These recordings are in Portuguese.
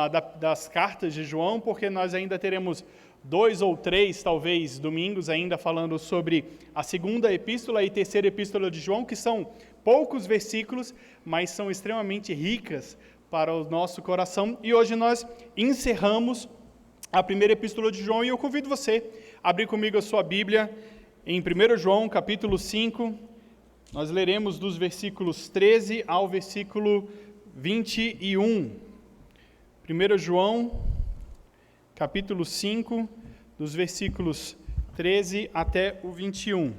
das cartas de João, porque nós ainda teremos 2 ou 3, talvez, domingos ainda falando sobre a segunda epístola e terceira epístola de João, que são poucos versículos, mas são extremamente ricas para o nosso coração. E hoje nós encerramos a primeira epístola de João, e eu convido você a abrir comigo a sua Bíblia em 1 João, capítulo 5. Nós leremos dos versículos 13 ao versículo 21. 1 João, capítulo 5, dos versículos 13 até o 21.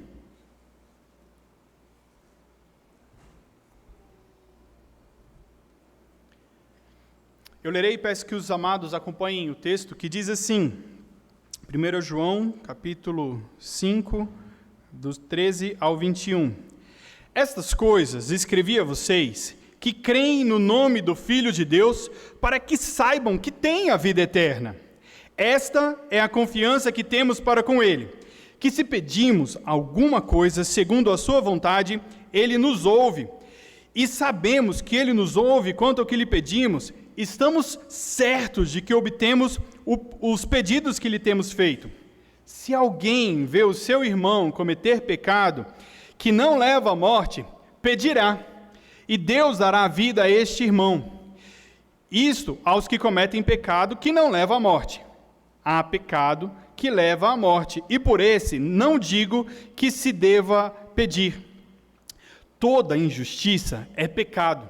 Eu lerei e peço que os amados acompanhem o texto, que diz assim, 1 João, capítulo 5, dos 13 ao 21. Estas coisas escrevi a vocês, que creem no nome do Filho de Deus, para que saibam que têm a vida eterna. Esta é a confiança que temos para com Ele, que se pedimos alguma coisa segundo a sua vontade, Ele nos ouve. E sabemos que Ele nos ouve quanto ao que lhe pedimos, estamos certos de que obtemos os pedidos que lhe temos feito. Se alguém vê o seu irmão cometer pecado que não leva à morte, pedirá, e Deus dará a vida a este irmão. Isto aos que cometem pecado que não leva à morte. Há pecado que leva à morte, e por esse não digo que se deva pedir. Toda injustiça é pecado,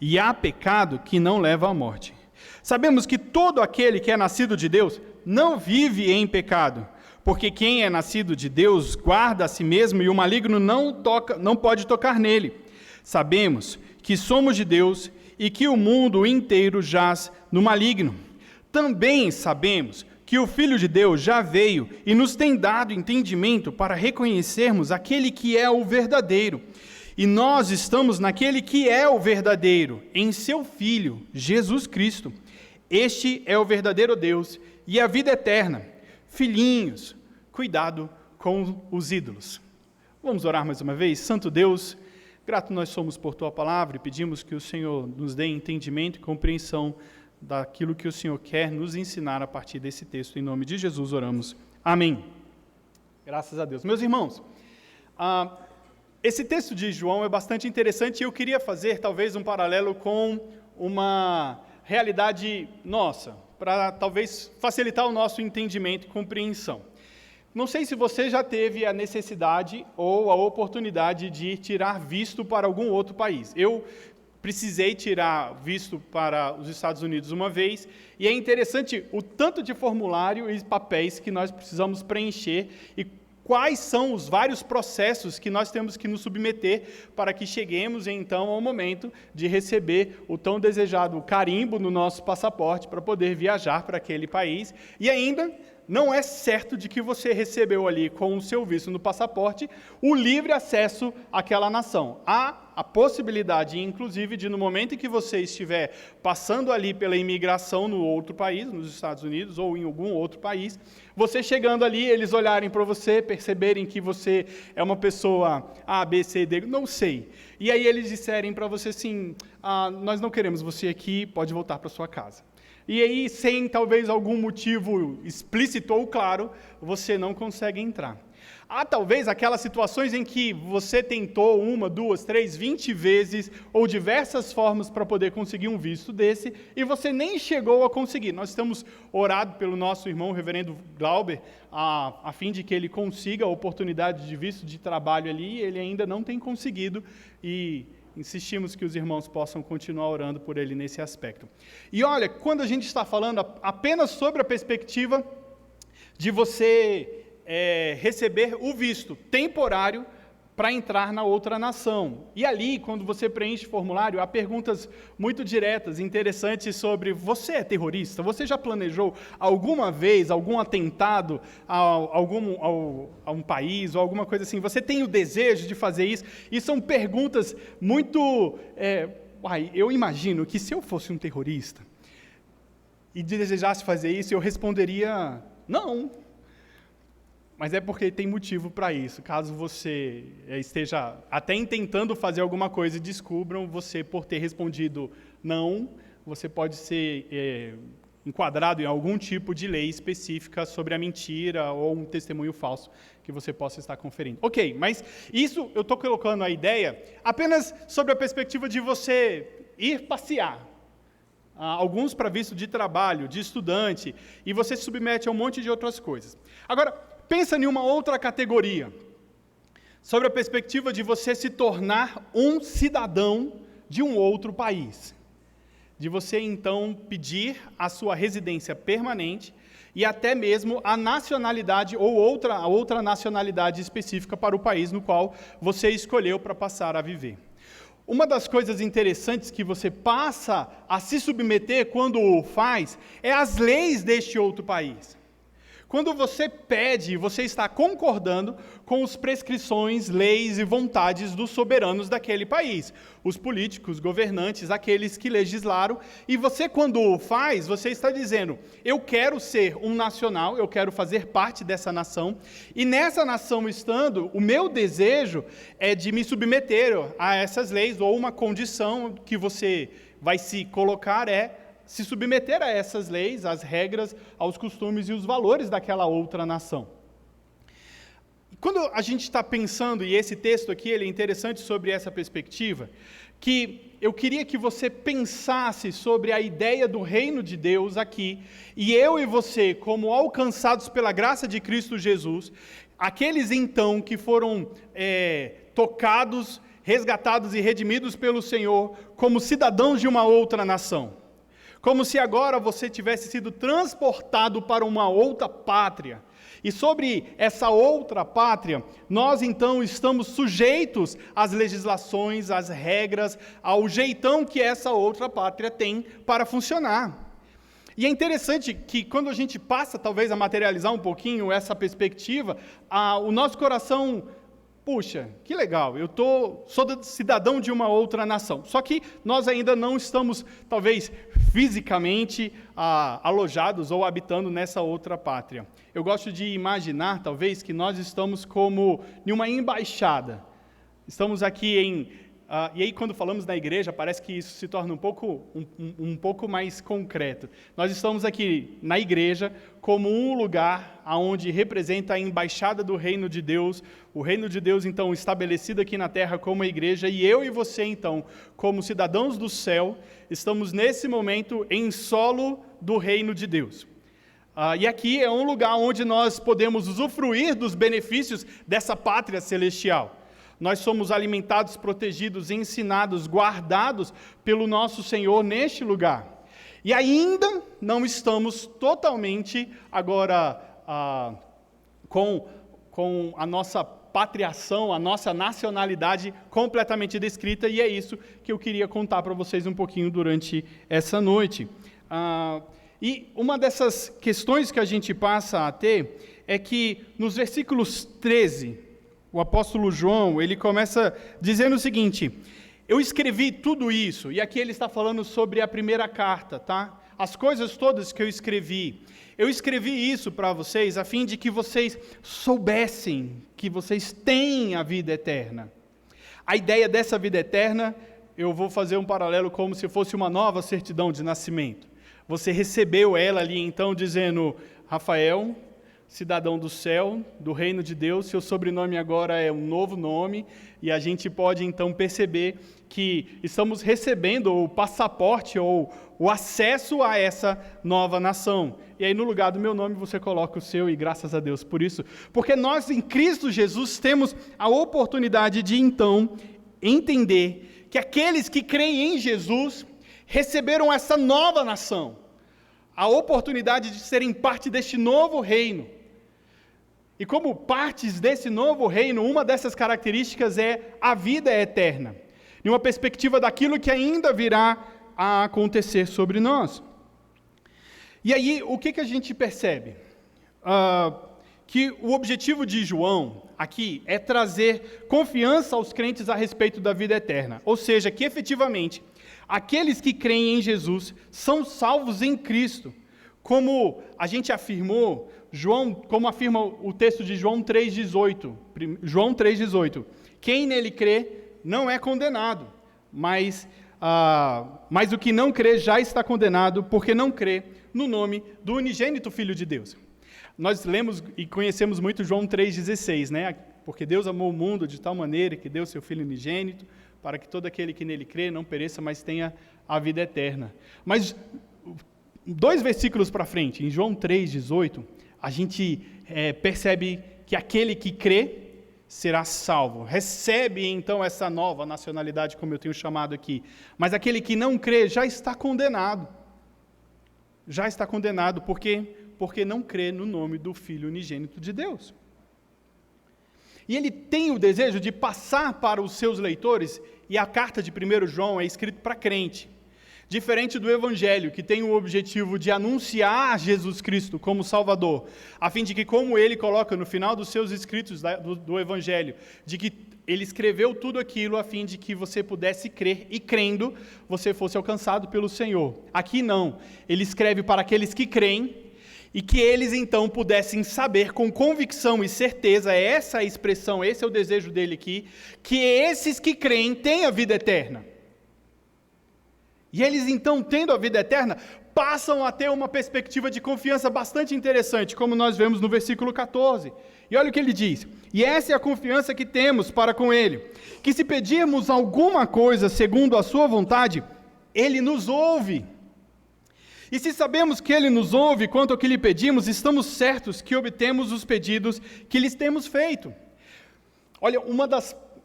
e há pecado que não leva à morte. Sabemos que todo aquele que é nascido de Deus não vive em pecado, porque quem é nascido de Deus guarda a si mesmo e o maligno não pode tocar nele. Sabemos que somos de Deus e que o mundo inteiro jaz no maligno. Também sabemos que o Filho de Deus já veio e nos tem dado entendimento para reconhecermos aquele que é o verdadeiro. E nós estamos naquele que é o verdadeiro, em seu Filho, Jesus Cristo. Este é o verdadeiro Deus e a vida eterna. Filhinhos, cuidado com os ídolos. Vamos orar mais uma vez? Santo Deus, grato nós somos por Tua palavra e pedimos que o Senhor nos dê entendimento e compreensão daquilo que o Senhor quer nos ensinar a partir desse texto. Em nome de Jesus oramos. Amém. Graças a Deus. Meus irmãos, esse texto de João é bastante interessante e eu queria fazer talvez um paralelo com uma realidade nossa, para talvez facilitar o nosso entendimento e compreensão. Não sei se você já teve a necessidade ou a oportunidade de tirar visto para algum outro país. Eu precisei tirar visto para os Estados Unidos uma vez, e é interessante o tanto de formulário e papéis que nós precisamos preencher e quais são os vários processos que nós temos que nos submeter para que cheguemos, então, ao momento de receber o tão desejado carimbo no nosso passaporte para poder viajar para aquele país. E ainda não é certo de que você recebeu ali com o seu visto no passaporte o livre acesso àquela nação. Há a possibilidade, inclusive, de no momento em que você estiver passando ali pela imigração no outro país, nos Estados Unidos ou em algum outro país, você chegando ali, eles olharem para você, perceberem que você é uma pessoa A, B, C, D, não sei. E aí eles disserem para você assim, nós não queremos você aqui, pode voltar para sua casa. E aí, sem talvez algum motivo explícito ou claro, você não consegue entrar. Há talvez aquelas situações em que você tentou 1, 2, 3, 20 vezes ou diversas formas para poder conseguir um visto desse e você nem chegou a conseguir. Nós estamos orando pelo nosso irmão, o reverendo Glauber, a fim de que ele consiga a oportunidade de visto de trabalho ali, ele ainda não tem conseguido e insistimos que os irmãos possam continuar orando por ele nesse aspecto. E olha, quando a gente está falando apenas sobre a perspectiva de você receber o visto temporário para entrar na outra nação. E ali, quando você preenche o formulário, há perguntas muito diretas, interessantes sobre: você é terrorista? Você já planejou alguma vez algum atentado a um país ou alguma coisa assim? Você tem o desejo de fazer isso? E são perguntas muito... eu imagino que se eu fosse um terrorista e desejasse fazer isso, eu responderia: não. Mas é porque tem motivo para isso. Caso você esteja até intentando fazer alguma coisa e descubram você por ter respondido não, você pode ser enquadrado em algum tipo de lei específica sobre a mentira ou um testemunho falso que você possa estar conferindo. Ok, mas isso eu estou colocando a ideia apenas sobre a perspectiva de você ir passear. Alguns para visto de trabalho, de estudante, e você se submete a um monte de outras coisas. Agora, pensa em uma outra categoria, sobre a perspectiva de você se tornar um cidadão de um outro país. De você, então, pedir a sua residência permanente e até mesmo a nacionalidade ou outra nacionalidade específica para o país no qual você escolheu para passar a viver. Uma das coisas interessantes que você passa a se submeter quando o faz é as leis deste outro país. Quando você pede, você está concordando com as prescrições, leis e vontades dos soberanos daquele país, os políticos, governantes, aqueles que legislaram, e você, quando o faz, você está dizendo, eu quero ser um nacional, eu quero fazer parte dessa nação, e nessa nação estando, o meu desejo é de me submeter a essas leis, ou uma condição que você vai se colocar se submeter a essas leis, às regras, aos costumes e os valores daquela outra nação. Quando a gente está pensando, e esse texto aqui ele é interessante sobre essa perspectiva, que eu queria que você pensasse sobre a ideia do reino de Deus aqui, e eu e você, como alcançados pela graça de Cristo Jesus, aqueles então que foram tocados, resgatados e redimidos pelo Senhor, como cidadãos de uma outra nação. Como se agora você tivesse sido transportado para uma outra pátria. E sobre essa outra pátria, nós então estamos sujeitos às legislações, às regras, ao jeitão que essa outra pátria tem para funcionar. E é interessante que quando a gente passa talvez a materializar um pouquinho essa perspectiva, o nosso coração... Puxa, que legal, sou cidadão de uma outra nação. Só que nós ainda não estamos, talvez, fisicamente alojados ou habitando nessa outra pátria. Eu gosto de imaginar, talvez, que nós estamos como em uma embaixada. Estamos aqui e aí, quando falamos na igreja, parece que isso se torna um pouco mais concreto. Nós estamos aqui na igreja como um lugar onde representa a embaixada do reino de Deus, o reino de Deus, então, estabelecido aqui na terra como a igreja, e eu e você, então, como cidadãos do céu, estamos nesse momento em solo do reino de Deus. E aqui é um lugar onde nós podemos usufruir dos benefícios dessa pátria celestial. Nós somos alimentados, protegidos, ensinados, guardados pelo nosso Senhor neste lugar. E ainda não estamos totalmente agora com a nossa patriação, a nossa nacionalidade completamente descrita, e é isso que eu queria contar para vocês um pouquinho durante essa noite. E uma dessas questões que a gente passa a ter é que nos versículos 13... O apóstolo João, ele começa dizendo o seguinte, eu escrevi tudo isso, e aqui ele está falando sobre a primeira carta, tá? As coisas todas que eu escrevi isso para vocês, a fim de que vocês soubessem que vocês têm a vida eterna. A ideia dessa vida eterna, eu vou fazer um paralelo como se fosse uma nova certidão de nascimento. Você recebeu ela ali, então, dizendo, Rafael, cidadão do céu, do reino de Deus, seu sobrenome agora é um novo nome, e a gente pode então perceber que estamos recebendo o passaporte ou o acesso a essa nova nação. E aí no lugar do meu nome você coloca o seu, e graças a Deus por isso, porque nós em Cristo Jesus temos a oportunidade de então entender que aqueles que creem em Jesus receberam essa nova nação, a oportunidade de serem parte deste novo reino. E como partes desse novo reino, uma dessas características é a vida eterna, em uma perspectiva daquilo que ainda virá a acontecer sobre nós. E aí, o que a gente percebe? Que o objetivo de João aqui é trazer confiança aos crentes a respeito da vida eterna, ou seja, que efetivamente, aqueles que creem em Jesus são salvos em Cristo, como a gente afirmou, como afirma o texto de João 3,18. João 3,18. Quem nele crê não é condenado, mas mas o que não crê já está condenado, porque não crê no nome do unigênito Filho de Deus. Nós lemos e conhecemos muito João 3,16, né? Porque Deus amou o mundo de tal maneira que deu seu Filho unigênito, para que todo aquele que nele crê não pereça, mas tenha a vida eterna. Mas 2 versículos para frente, em João 3,18, a gente percebe que aquele que crê será salvo. Recebe, então, essa nova nacionalidade, como eu tenho chamado aqui. Mas aquele que não crê já está condenado. Já está condenado, porque não crê no nome do Filho unigênito de Deus. E ele tem o desejo de passar para os seus leitores, e a carta de 1 João é escrita para crente. Diferente do Evangelho, que tem o objetivo de anunciar Jesus Cristo como Salvador, a fim de que, como ele coloca no final dos seus escritos do Evangelho, de que ele escreveu tudo aquilo a fim de que você pudesse crer, e crendo, você fosse alcançado pelo Senhor. Aqui não, ele escreve para aqueles que creem, e que eles então pudessem saber com convicção e certeza, essa é a expressão, esse é o desejo dele aqui, que esses que creem têm a vida eterna. E eles então, tendo a vida eterna, passam a ter uma perspectiva de confiança bastante interessante, como nós vemos no versículo 14. E olha o que ele diz: e essa é a confiança que temos para com ele, que se pedirmos alguma coisa segundo a sua vontade, ele nos ouve. E se sabemos que ele nos ouve quanto ao que lhe pedimos, estamos certos que obtemos os pedidos que lhes temos feito. Olha,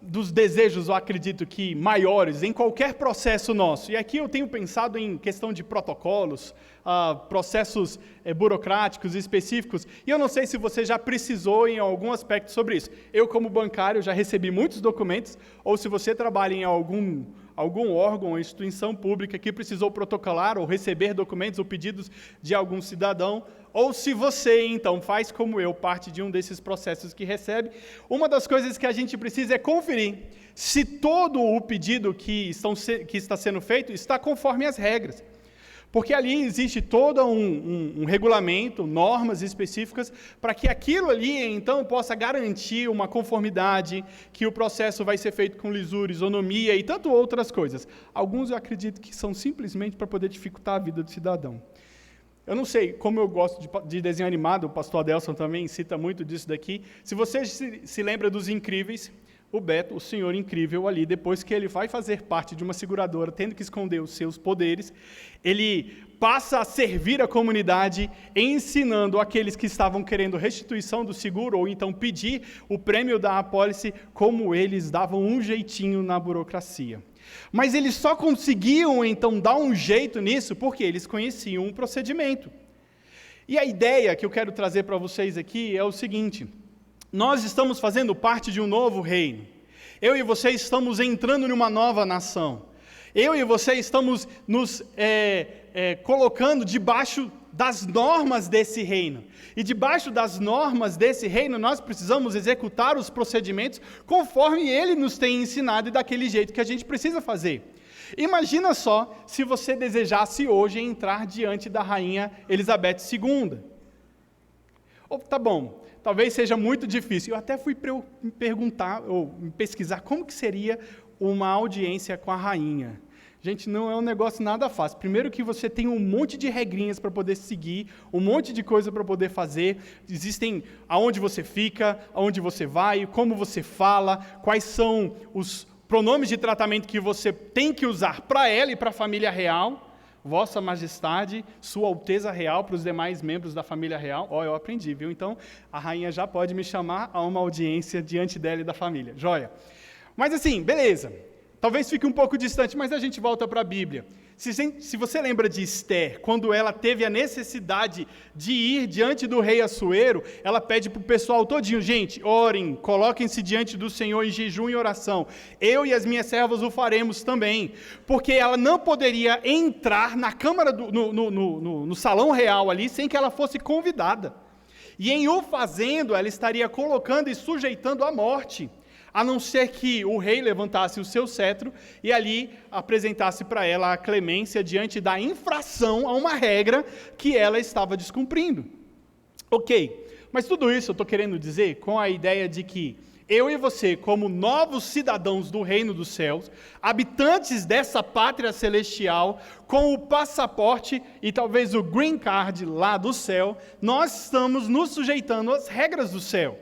dos desejos, eu acredito que maiores, em qualquer processo nosso, e aqui eu tenho pensado em questão de protocolos, processos burocráticos específicos, e eu não sei se você já precisou em algum aspecto sobre isso. Eu, como bancário, já recebi muitos documentos, ou se você trabalha em algum órgão ou instituição pública que precisou protocolar ou receber documentos ou pedidos de algum cidadão, ou se você, então, faz como eu, parte de um desses processos que recebe, uma das coisas que a gente precisa é conferir se todo o pedido que está sendo feito está conforme as regras. Porque ali existe todo um regulamento, normas específicas, para que aquilo ali, então, possa garantir uma conformidade, que o processo vai ser feito com lisura, isonomia e tanto outras coisas. Alguns eu acredito que são simplesmente para poder dificultar a vida do cidadão. Eu não sei, como eu gosto de desenho animado, o pastor Adelson também cita muito disso daqui. Se você se lembra dos Incríveis, o Beto, o senhor incrível ali, depois que ele vai fazer parte de uma seguradora, tendo que esconder os seus poderes, ele passa a servir a comunidade, ensinando aqueles que estavam querendo restituição do seguro, ou então pedir o prêmio da apólice, como eles davam um jeitinho na burocracia. Mas eles só conseguiam, então, dar um jeito nisso, porque eles conheciam um procedimento. E a ideia que eu quero trazer para vocês aqui é o seguinte: nós estamos fazendo parte de um novo reino. Eu e você estamos entrando numa nova nação. Eu e você estamos nos colocando debaixo das normas desse reino. E debaixo das normas desse reino, nós precisamos executar os procedimentos conforme ele nos tem ensinado e daquele jeito que a gente precisa fazer. Imagina só se você desejasse hoje entrar diante da rainha Elizabeth II. Tá bom, talvez seja muito difícil. Eu até fui perguntar, ou pesquisar, como que seria uma audiência com a rainha. Gente, não é um negócio nada fácil. Primeiro que você tem um monte de regrinhas para poder seguir, um monte de coisa para poder fazer. Existem aonde você fica, aonde você vai, como você fala, quais são os pronomes de tratamento que você tem que usar para ela e para a família real. Vossa Majestade, Sua Alteza Real, para os demais membros da família real. Eu aprendi, viu? Então, a rainha já pode me chamar a uma audiência diante dela e da família. Joia. Mas assim, beleza. Talvez fique um pouco distante, mas a gente volta para a Bíblia. Se você lembra de Esther, quando ela teve a necessidade de ir diante do rei Assuero, ela pede para o pessoal todinho: gente, orem, coloquem-se diante do Senhor em jejum e oração. Eu e as minhas servas o faremos também. Porque ela não poderia entrar na câmara, no salão real ali, sem que ela fosse convidada. E em o fazendo, ela estaria colocando e sujeitando à morte, a não ser que o rei levantasse o seu cetro e ali apresentasse para ela a clemência diante da infração a uma regra que ela estava descumprindo. Ok, mas tudo isso eu estou querendo dizer com a ideia de que eu e você, como novos cidadãos do reino dos céus, habitantes dessa pátria celestial, com o passaporte e talvez o green card lá do céu, nós estamos nos sujeitando às regras do céu.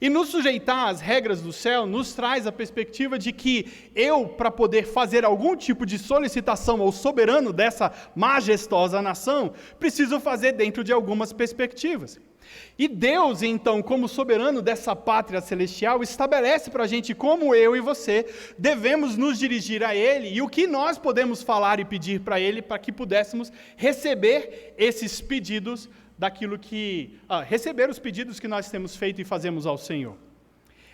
E nos sujeitar às regras do céu nos traz a perspectiva de que eu, para poder fazer algum tipo de solicitação ao soberano dessa majestosa nação, preciso fazer dentro de algumas perspectivas. E Deus, então, como soberano dessa pátria celestial, estabelece para a gente como eu e você devemos nos dirigir a Ele e o que nós podemos falar e pedir para Ele para que pudéssemos receber esses pedidos daquilo que... receber os pedidos que nós temos feito e fazemos ao Senhor.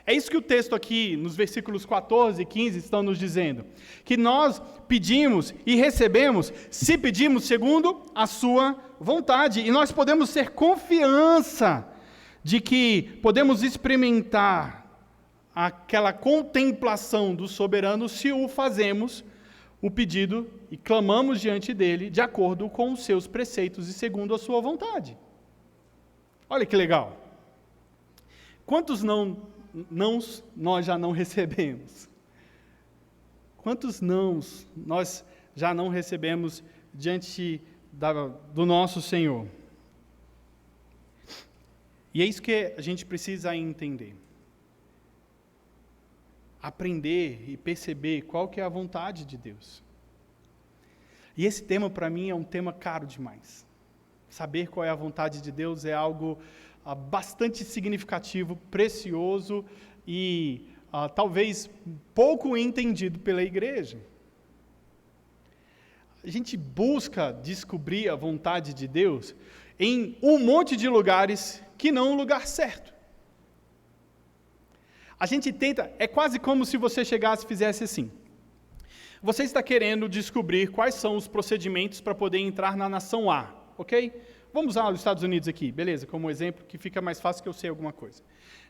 É isso que o texto aqui, nos versículos 14 e 15, estão nos dizendo. Que nós pedimos e recebemos, se pedimos segundo a sua vontade. E nós podemos ter confiança de que podemos experimentar aquela contemplação do soberano se o fazemos, o pedido, e clamamos diante dele de acordo com os seus preceitos e segundo a sua vontade. Olha que legal. Quantos nãos nós já não recebemos? Quantos nãos nós já não recebemos diante do nosso Senhor? E é isso que a gente precisa entender. Aprender e perceber qual que é a vontade de Deus. E esse tema para mim é um tema caro demais. Saber qual é a vontade de Deus é algo bastante significativo, precioso e talvez pouco entendido pela igreja. A gente busca descobrir a vontade de Deus em um monte de lugares que não o lugar certo. A gente tenta, é quase como se você chegasse e fizesse assim. Você está querendo descobrir quais são os procedimentos para poder entrar na nação A, ok? Vamos usar os Estados Unidos aqui, beleza, como exemplo, que fica mais fácil que eu sei alguma coisa.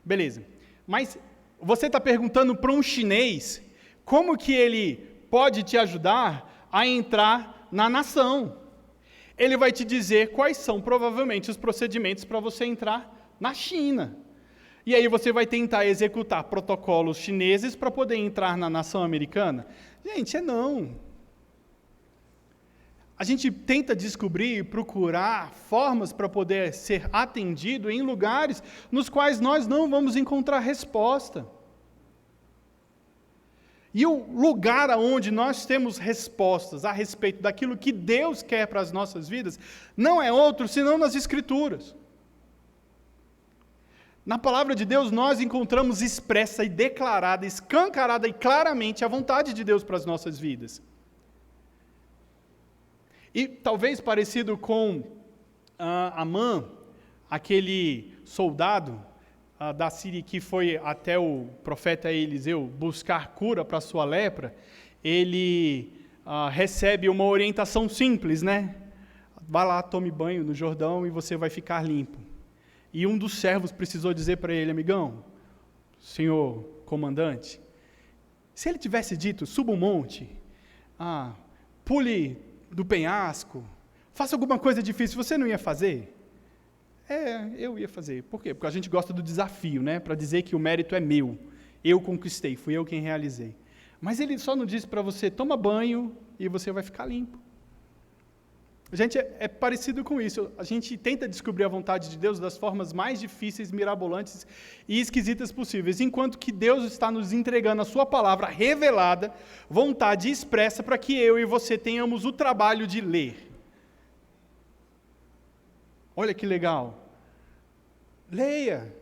Beleza, mas você está perguntando para um chinês como que ele pode te ajudar a entrar na nação. Ele vai te dizer quais são provavelmente os procedimentos para você entrar na China. E aí você vai tentar executar protocolos chineses para poder entrar na nação americana? Gente, não. A gente tenta descobrir e procurar formas para poder ser atendido em lugares nos quais nós não vamos encontrar resposta. E o lugar onde nós temos respostas a respeito daquilo que Deus quer para as nossas vidas, não é outro senão nas Escrituras. Na palavra de Deus, nós encontramos expressa e declarada, escancarada e claramente a vontade de Deus para as nossas vidas. E talvez parecido com Amã, aquele soldado da Síria que foi até o profeta Eliseu buscar cura para a sua lepra, ele recebe uma orientação simples, né? Vá lá, tome banho no Jordão e você vai ficar limpo. E um dos servos precisou dizer para ele, amigão, senhor comandante, se ele tivesse dito, suba um monte, pule do penhasco, faça alguma coisa difícil, você não ia fazer? Eu ia fazer. Por quê? Porque a gente gosta do desafio, né? Para dizer que o mérito é meu, eu conquistei, fui eu quem realizei. Mas ele só não disse para você, toma banho e você vai ficar limpo. A gente é parecido com isso, a gente tenta descobrir a vontade de Deus das formas mais difíceis, mirabolantes e esquisitas possíveis, enquanto que Deus está nos entregando a sua palavra revelada, vontade expressa para que eu e você tenhamos o trabalho de ler. Olha que legal. Leia.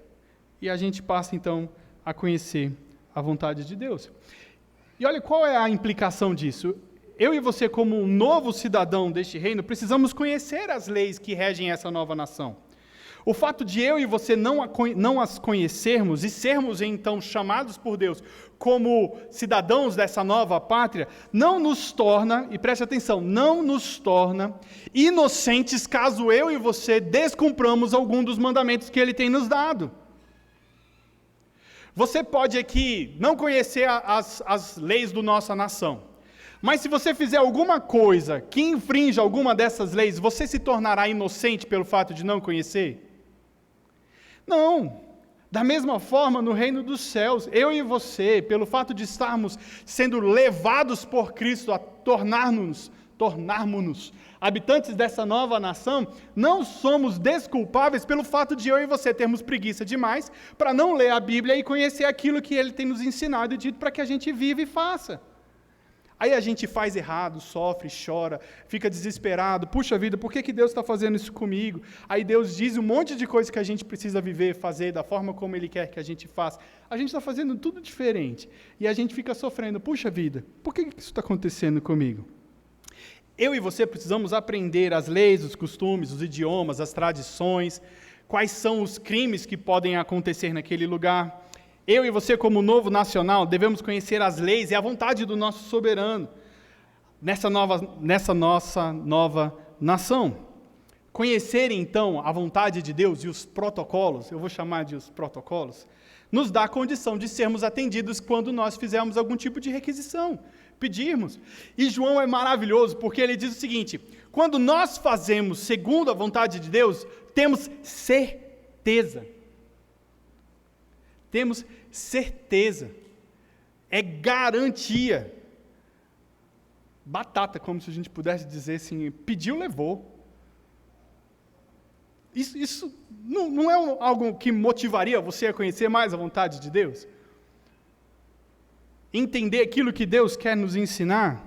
E a gente passa então a conhecer a vontade de Deus. E olha qual é a implicação disso. Eu e você, como um novo cidadão deste reino, precisamos conhecer as leis que regem essa nova nação. O fato de eu e você não as conhecermos e sermos então chamados por Deus como cidadãos dessa nova pátria, não nos torna, e preste atenção, não nos torna inocentes caso eu e você descumpramos algum dos mandamentos que Ele tem nos dado. Você pode aqui não conhecer as leis da nossa nação, mas se você fizer alguma coisa que infrinja alguma dessas leis, você se tornará inocente pelo fato de não conhecer? Não. Da mesma forma, no reino dos céus, eu e você, pelo fato de estarmos sendo levados por Cristo a tornarmos-nos habitantes dessa nova nação, não somos desculpáveis pelo fato de eu e você termos preguiça demais para não ler a Bíblia e conhecer aquilo que Ele tem nos ensinado e dito para que a gente viva e faça. Aí a gente faz errado, sofre, chora, fica desesperado. Puxa vida, por que Deus está fazendo isso comigo? Aí Deus diz um monte de coisa que a gente precisa viver, fazer da forma como Ele quer que a gente faça. A gente está fazendo tudo diferente. E a gente fica sofrendo. Puxa vida, por que isso está acontecendo comigo? Eu e você precisamos aprender as leis, os costumes, os idiomas, as tradições, quais são os crimes que podem acontecer naquele lugar. Eu e você, como novo nacional, devemos conhecer as leis e a vontade do nosso soberano nessa nossa nova nação. Conhecer, então, a vontade de Deus e os protocolos, eu vou chamar de os protocolos, nos dá a condição de sermos atendidos quando nós fizermos algum tipo de requisição, pedirmos. E João é maravilhoso, porque ele diz o seguinte: quando nós fazemos segundo a vontade de Deus, temos certeza. Temos certeza, é garantia. Batata, como se a gente pudesse dizer assim, pediu, levou. Isso não é algo que motivaria você a conhecer mais a vontade de Deus? Entender aquilo que Deus quer nos ensinar?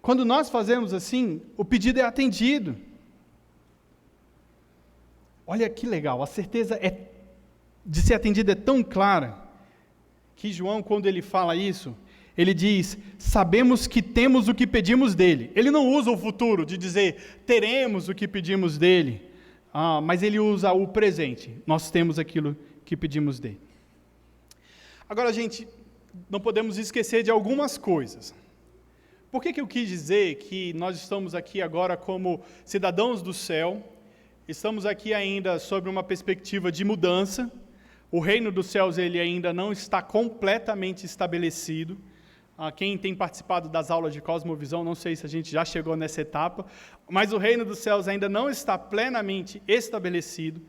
Quando nós fazemos assim, o pedido é atendido. Olha que legal, a certeza de ser atendido é tão clara, que João, quando ele fala isso, ele diz, sabemos que temos o que pedimos dele. Ele não usa o futuro de dizer, teremos o que pedimos dele, mas ele usa o presente, nós temos aquilo que pedimos dele. Agora, gente, não podemos esquecer de algumas coisas. Por que eu quis dizer que nós estamos aqui agora como cidadãos do céu, estamos aqui ainda sobre uma perspectiva de mudança? O reino dos céus ele ainda não está completamente estabelecido. Quem tem participado das aulas de Cosmovisão, não sei se a gente já chegou nessa etapa, mas o reino dos céus ainda não está plenamente estabelecido.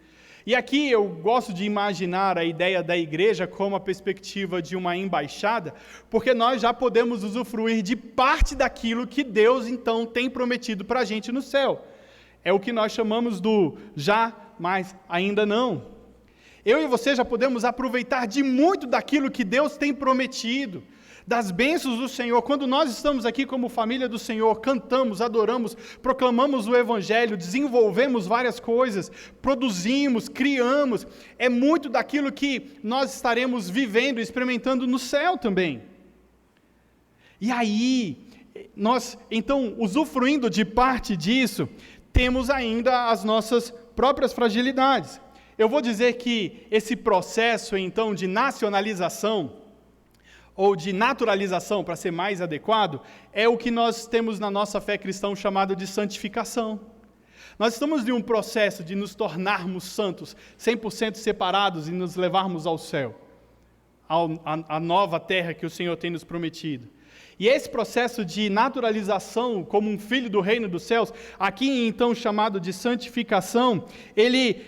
E aqui eu gosto de imaginar a ideia da igreja como a perspectiva de uma embaixada, porque nós já podemos usufruir de parte daquilo que Deus então tem prometido para a gente no céu. É o que nós chamamos do já, mas ainda não. Eu e você já podemos aproveitar de muito daquilo que Deus tem prometido, das bênçãos do Senhor. Quando nós estamos aqui como família do Senhor, cantamos, adoramos, proclamamos o Evangelho, desenvolvemos várias coisas, produzimos, criamos, é muito daquilo que nós estaremos vivendo, experimentando no céu também. E aí, nós, então, usufruindo de parte disso, temos ainda as nossas próprias fragilidades. Eu vou dizer que esse processo, então, de nacionalização, ou de naturalização, para ser mais adequado, é o que nós temos na nossa fé cristã chamado de santificação. Nós estamos em um processo de nos tornarmos santos, 100% separados e nos levarmos ao céu, à nova terra que o Senhor tem nos prometido. E esse processo de naturalização como um filho do reino dos céus, aqui então chamado de santificação, ele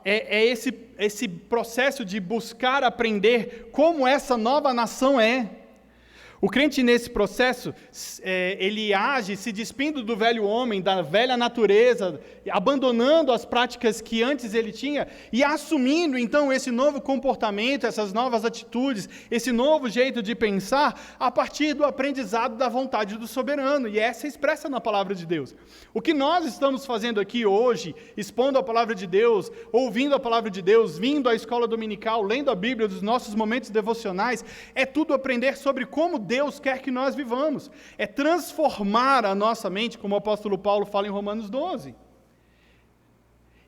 é esse processo de buscar aprender como essa nova nação é. O crente nesse processo, ele age se despindo do velho homem, da velha natureza, abandonando as práticas que antes ele tinha e assumindo então esse novo comportamento, essas novas atitudes, esse novo jeito de pensar a partir do aprendizado da vontade do soberano. E essa é expressa na palavra de Deus. O que nós estamos fazendo aqui hoje, expondo a palavra de Deus, ouvindo a palavra de Deus, vindo à escola dominical, lendo a Bíblia, dos nossos momentos devocionais, é tudo aprender sobre como Deus quer que nós vivamos, é transformar a nossa mente, como o apóstolo Paulo fala em Romanos 12.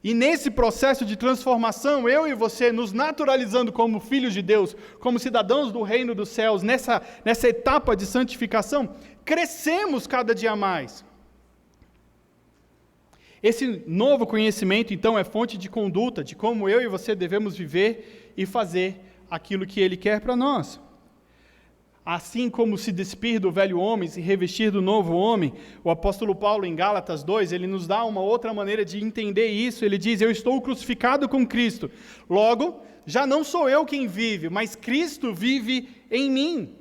E nesse processo de transformação, eu e você, nos naturalizando como filhos de Deus, como cidadãos do reino dos céus, nessa etapa de santificação, crescemos cada dia mais. Esse novo conhecimento, então, é fonte de conduta, de como eu e você devemos viver e fazer aquilo que Ele quer para nós. assim como se despir do velho homem, se revestir do novo homem. O apóstolo Paulo, em Gálatas 2, ele nos dá uma outra maneira de entender isso. Ele diz: eu estou crucificado com Cristo. Logo, já não sou eu quem vive, mas Cristo vive em mim.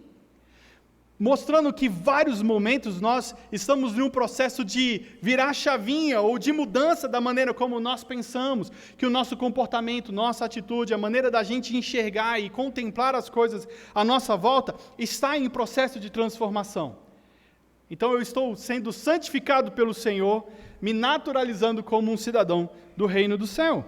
Mostrando que vários momentos nós estamos em um processo de virar a chavinha ou de mudança da maneira como nós pensamos, que o nosso comportamento, nossa atitude, a maneira da gente enxergar e contemplar as coisas à nossa volta está em processo de transformação. Então eu estou sendo santificado pelo Senhor, me naturalizando como um cidadão do reino do céu.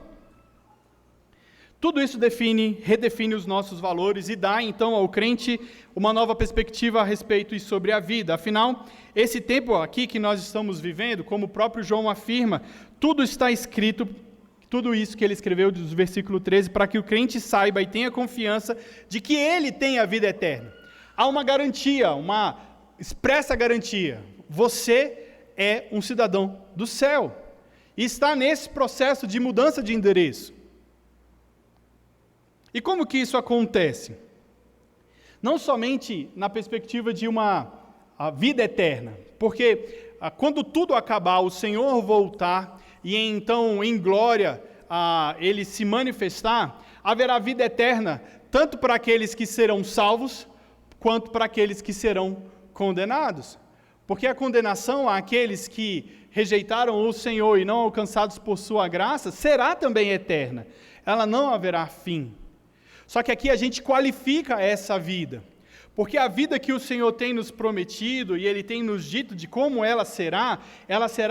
Tudo isso redefine os nossos valores e dá, então, ao crente uma nova perspectiva a respeito e sobre a vida. Afinal, esse tempo aqui que nós estamos vivendo, como o próprio João afirma, tudo está escrito, tudo isso que ele escreveu do versículo 13, para que o crente saiba e tenha confiança de que ele tem a vida eterna. Há uma garantia, uma expressa garantia. Você é um cidadão do céu e está nesse processo de mudança de endereço. E como que isso acontece? Não somente na perspectiva de a vida eterna, porque quando tudo acabar, o Senhor voltar e então em glória Ele se manifestar, haverá vida eterna, tanto para aqueles que serão salvos, quanto para aqueles que serão condenados. Porque a condenação àqueles que rejeitaram o Senhor e não alcançados por sua graça, será também eterna. Ela não haverá fim. Só que aqui a gente qualifica essa vida, porque a vida que o Senhor tem nos prometido, e Ele tem nos dito de como ela será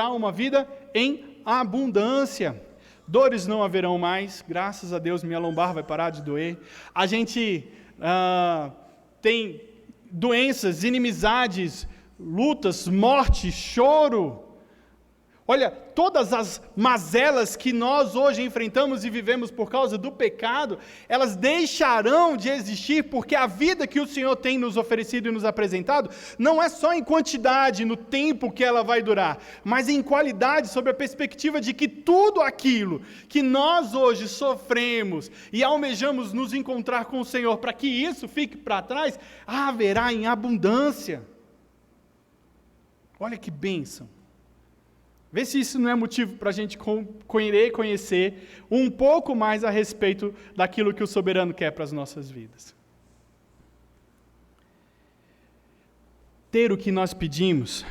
uma vida em abundância. Dores não haverão mais, graças a Deus minha lombar vai parar de doer. A gente tem doenças, inimizades, lutas, morte, choro. Olha, todas as mazelas que nós hoje enfrentamos e vivemos por causa do pecado, elas deixarão de existir, porque a vida que o Senhor tem nos oferecido e nos apresentado, não é só em quantidade, no tempo que ela vai durar, mas em qualidade, sob a perspectiva de que tudo aquilo que nós hoje sofremos e almejamos nos encontrar com o Senhor, para que isso fique para trás, haverá em abundância. Olha que bênção. Vê se isso não é motivo para a gente querer conhecer um pouco mais a respeito daquilo que o soberano quer para as nossas vidas. Ter o que nós pedimos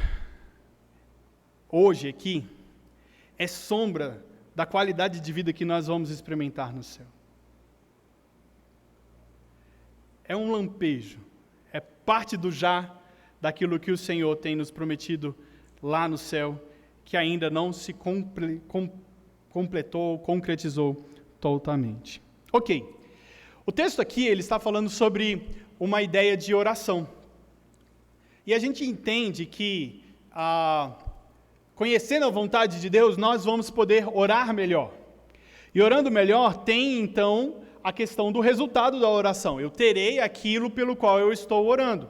hoje aqui é sombra da qualidade de vida que nós vamos experimentar no céu. É um lampejo, é parte do já daquilo que o Senhor tem nos prometido lá no céu, que ainda não se completou, concretizou totalmente. Ok, o texto aqui ele está falando sobre uma ideia de oração. E a gente entende que, conhecendo a vontade de Deus, nós vamos poder orar melhor. E orando melhor, tem então a questão do resultado da oração. Eu terei aquilo pelo qual eu estou orando.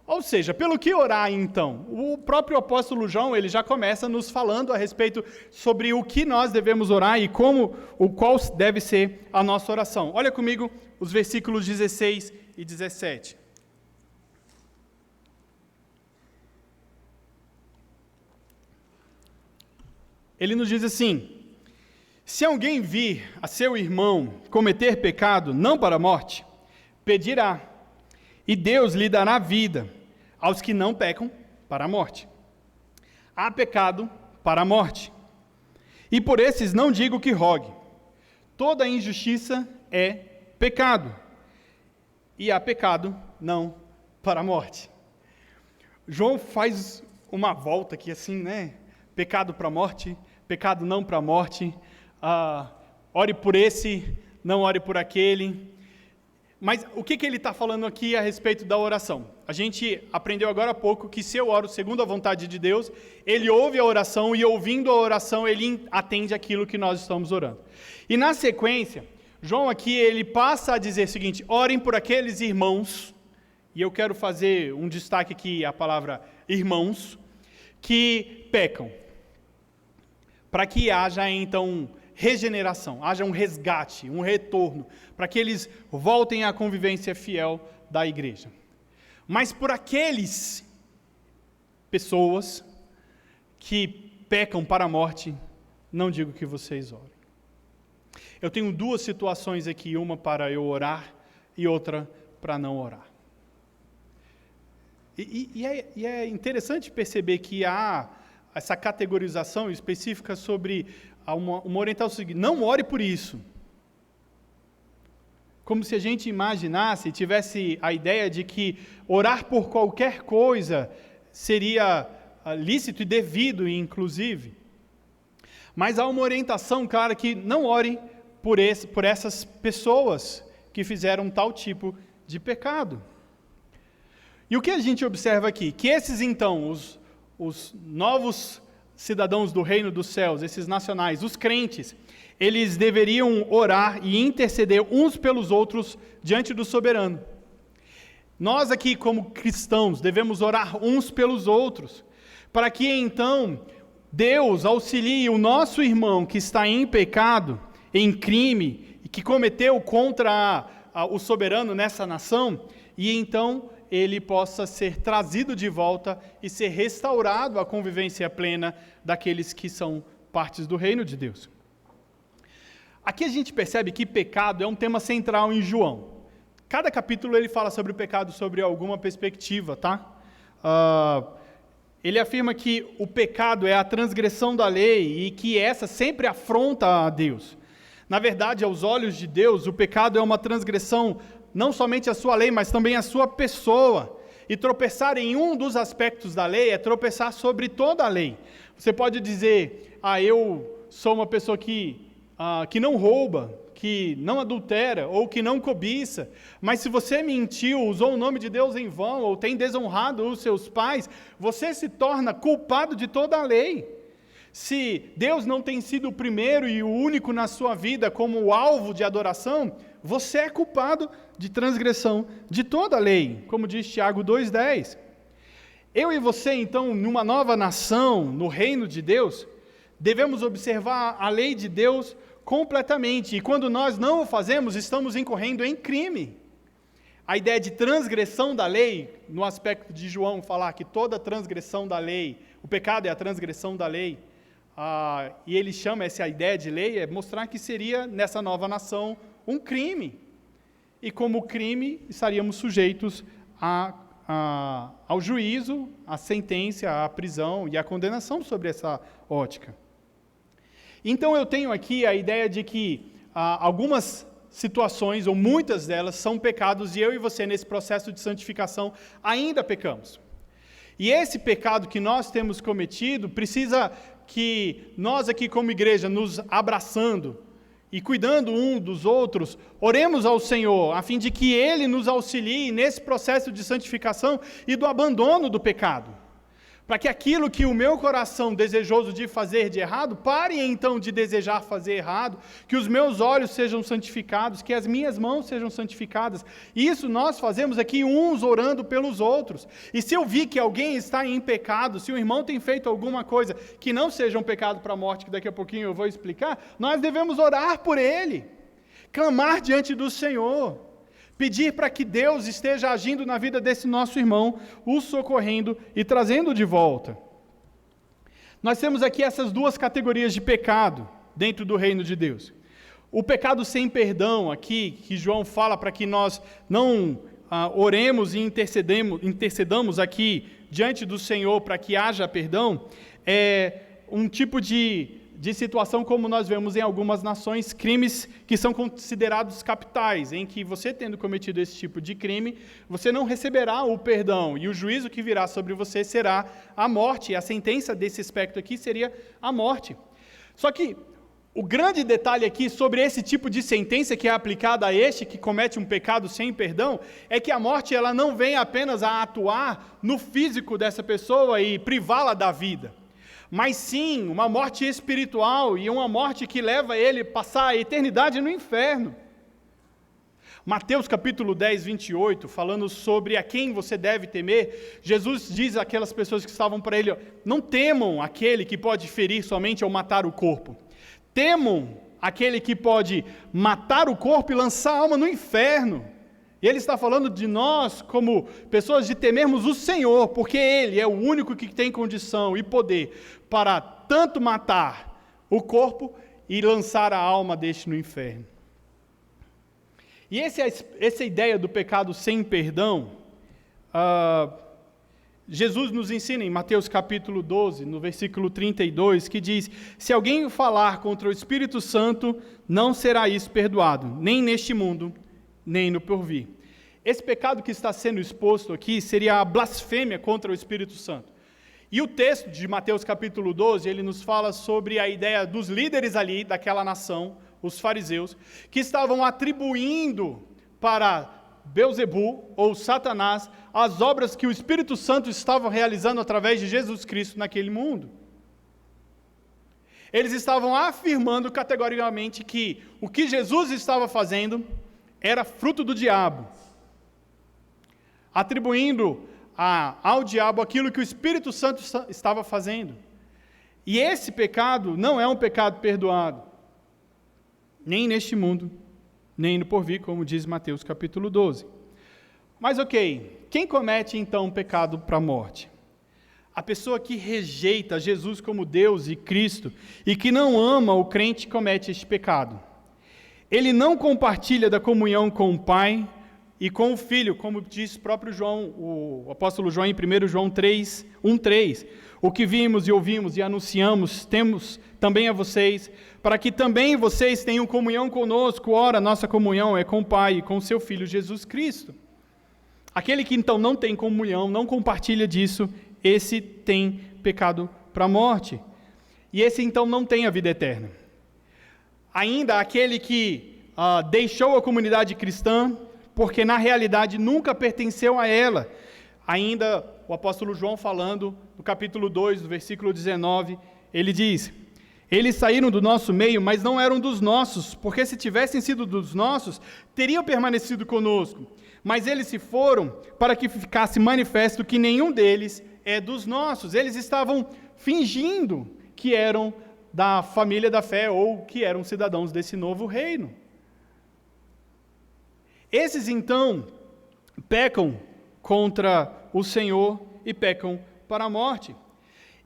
Ou seja, pelo que orar então? O próprio apóstolo João, ele já começa nos falando a respeito sobre o que nós devemos orar e qual deve ser a nossa oração. Olha comigo os versículos 16 e 17. Ele nos diz assim: se alguém vir a seu irmão cometer pecado, não para a morte, pedirá, e Deus lhe dará vida aos que não pecam para a morte. Há pecado para a morte, e por esses não digo que rogue. Toda injustiça é pecado, e há pecado não para a morte. João faz uma volta aqui assim, né? Pecado para a morte, pecado não para a morte, ore por esse, não ore por aquele. Mas o que ele está falando aqui a respeito da oração? A gente aprendeu agora há pouco que se eu oro segundo a vontade de Deus, Ele ouve a oração e ouvindo a oração, Ele atende aquilo que nós estamos orando. E na sequência, João aqui ele passa a dizer o seguinte: orem por aqueles irmãos, e eu quero fazer um destaque aqui a palavra irmãos, que pecam, para que haja então regeneração, haja um resgate, um retorno, para que eles voltem à convivência fiel da igreja. Mas por aqueles pessoas que pecam para a morte, não digo que vocês orem. Eu tenho duas situações aqui, uma para eu orar e outra para não orar. E é interessante perceber que há essa categorização específica sobre uma orientação seguinte: não ore por isso. Como se a gente imaginasse, tivesse a ideia de que orar por qualquer coisa seria lícito e devido, inclusive. Mas há uma orientação clara que não ore por essas pessoas que fizeram tal tipo de pecado. E o que a gente observa aqui? Que esses, então, os novos cidadãos do reino dos céus, esses nacionais, os crentes, eles deveriam orar e interceder uns pelos outros diante do soberano. Nós aqui, como cristãos, devemos orar uns pelos outros, para que então Deus auxilie o nosso irmão que está em pecado, em crime, e que cometeu contra o soberano nessa nação, e então ele possa ser trazido de volta e ser restaurado à convivência plena daqueles que são partes do reino de Deus. Aqui a gente percebe que pecado é um tema central em João. Cada capítulo ele fala sobre o pecado sobre alguma perspectiva, tá? Ele afirma que o pecado é a transgressão da lei e que essa sempre afronta a Deus. Na verdade, aos olhos de Deus, o pecado é uma transgressão não somente a sua lei, mas também a sua pessoa. E tropeçar em um dos aspectos da lei é tropeçar sobre toda a lei. Você pode dizer: eu sou uma pessoa que não rouba, que não adultera ou que não cobiça, mas se você mentiu, usou o nome de Deus em vão ou tem desonrado os seus pais, você se torna culpado de toda a lei. Se Deus não tem sido o primeiro e o único na sua vida como o alvo de adoração, você é culpado de transgressão de toda a lei, como diz Tiago 2,10. Eu e você, então, numa nova nação, no reino de Deus, devemos observar a lei de Deus completamente, e quando nós não o fazemos, estamos incorrendo em crime. A ideia de transgressão da lei, no aspecto de João falar que toda transgressão da lei, o pecado é a transgressão da lei, e ele chama essa ideia de lei, é mostrar que seria, nessa nova nação, um crime. E como crime, estaríamos sujeitos ao juízo, à sentença, à prisão e à condenação sobre essa ótica. Então eu tenho aqui a ideia de que algumas situações, ou muitas delas, são pecados, e eu e você, nesse processo de santificação, ainda pecamos. E esse pecado que nós temos cometido, precisa que nós aqui como igreja, nos abraçando e cuidando um dos outros, oremos ao Senhor, a fim de que Ele nos auxilie nesse processo de santificação e do abandono do pecado. Para que aquilo que o meu coração desejoso de fazer de errado, pare então de desejar fazer errado, que os meus olhos sejam santificados, que as minhas mãos sejam santificadas. Isso nós fazemos aqui uns orando pelos outros. E se eu vi que alguém está em pecado, se o irmão tem feito alguma coisa que não seja um pecado para a morte, que daqui a pouquinho eu vou explicar, nós devemos orar por ele, clamar diante do Senhor, pedir para que Deus esteja agindo na vida desse nosso irmão, o socorrendo e trazendo de volta. Nós temos aqui essas duas categorias de pecado dentro do reino de Deus. O pecado sem perdão aqui, que João fala para que nós não oremos e intercedamos aqui diante do Senhor para que haja perdão, é um tipo de situação como nós vemos em algumas nações, crimes que são considerados capitais, em que você tendo cometido esse tipo de crime, você não receberá o perdão, e o juízo que virá sobre você será a morte, e a sentença desse aspecto aqui seria a morte. Só que o grande detalhe aqui sobre esse tipo de sentença que é aplicada a este que comete um pecado sem perdão, é que a morte ela não vem apenas a atuar no físico dessa pessoa e privá-la da vida, mas sim uma morte espiritual e uma morte que leva ele a passar a eternidade no inferno. Mateus capítulo 10, 28, falando sobre a quem você deve temer, Jesus diz àquelas pessoas que estavam para ele: não temam aquele que pode ferir somente ou matar o corpo, temam aquele que pode matar o corpo e lançar a alma no inferno. E ele está falando de nós como pessoas de temermos o Senhor, porque Ele é o único que tem condição e poder para tanto matar o corpo e lançar a alma deste no inferno. E essa ideia do pecado sem perdão, Jesus nos ensina em Mateus capítulo 12, no versículo 32, que diz: se alguém falar contra o Espírito Santo, não será isso perdoado, nem neste mundo, nem no porvir. Esse pecado que está sendo exposto aqui seria a blasfêmia contra o Espírito Santo. E o texto de Mateus capítulo 12, ele nos fala sobre a ideia dos líderes ali daquela nação, os fariseus, que estavam atribuindo para Belzebu, ou Satanás, as obras que o Espírito Santo estava realizando através de Jesus Cristo naquele mundo. Eles estavam afirmando categoricamente que o que Jesus estava fazendo era fruto do diabo, atribuindo ao diabo aquilo que o Espírito Santo estava fazendo. E esse pecado não é um pecado perdoado, nem neste mundo, nem no porvir, como diz Mateus capítulo 12. Mas ok, quem comete então um pecado para a morte? A pessoa que rejeita Jesus como Deus e Cristo e que não ama o crente comete este pecado. Ele não compartilha da comunhão com o Pai e com o Filho, como diz o próprio João, o apóstolo João em 1 João 1:3. O que vimos e ouvimos e anunciamos, temos também a vocês, para que também vocês tenham comunhão conosco. Ora, nossa comunhão é com o Pai e com o seu Filho Jesus Cristo. Aquele que então não tem comunhão, não compartilha disso, esse tem pecado para a morte. E esse então não tem a vida eterna. Ainda aquele que deixou a comunidade cristã, porque na realidade nunca pertenceu a ela. Ainda o apóstolo João falando, no capítulo 2, do versículo 19, ele diz: eles saíram do nosso meio, mas não eram dos nossos, porque se tivessem sido dos nossos, teriam permanecido conosco. Mas eles se foram para que ficasse manifesto que nenhum deles é dos nossos. Eles estavam fingindo que eram da família da fé ou que eram cidadãos desse novo reino. Esses então pecam contra o Senhor e pecam para a morte.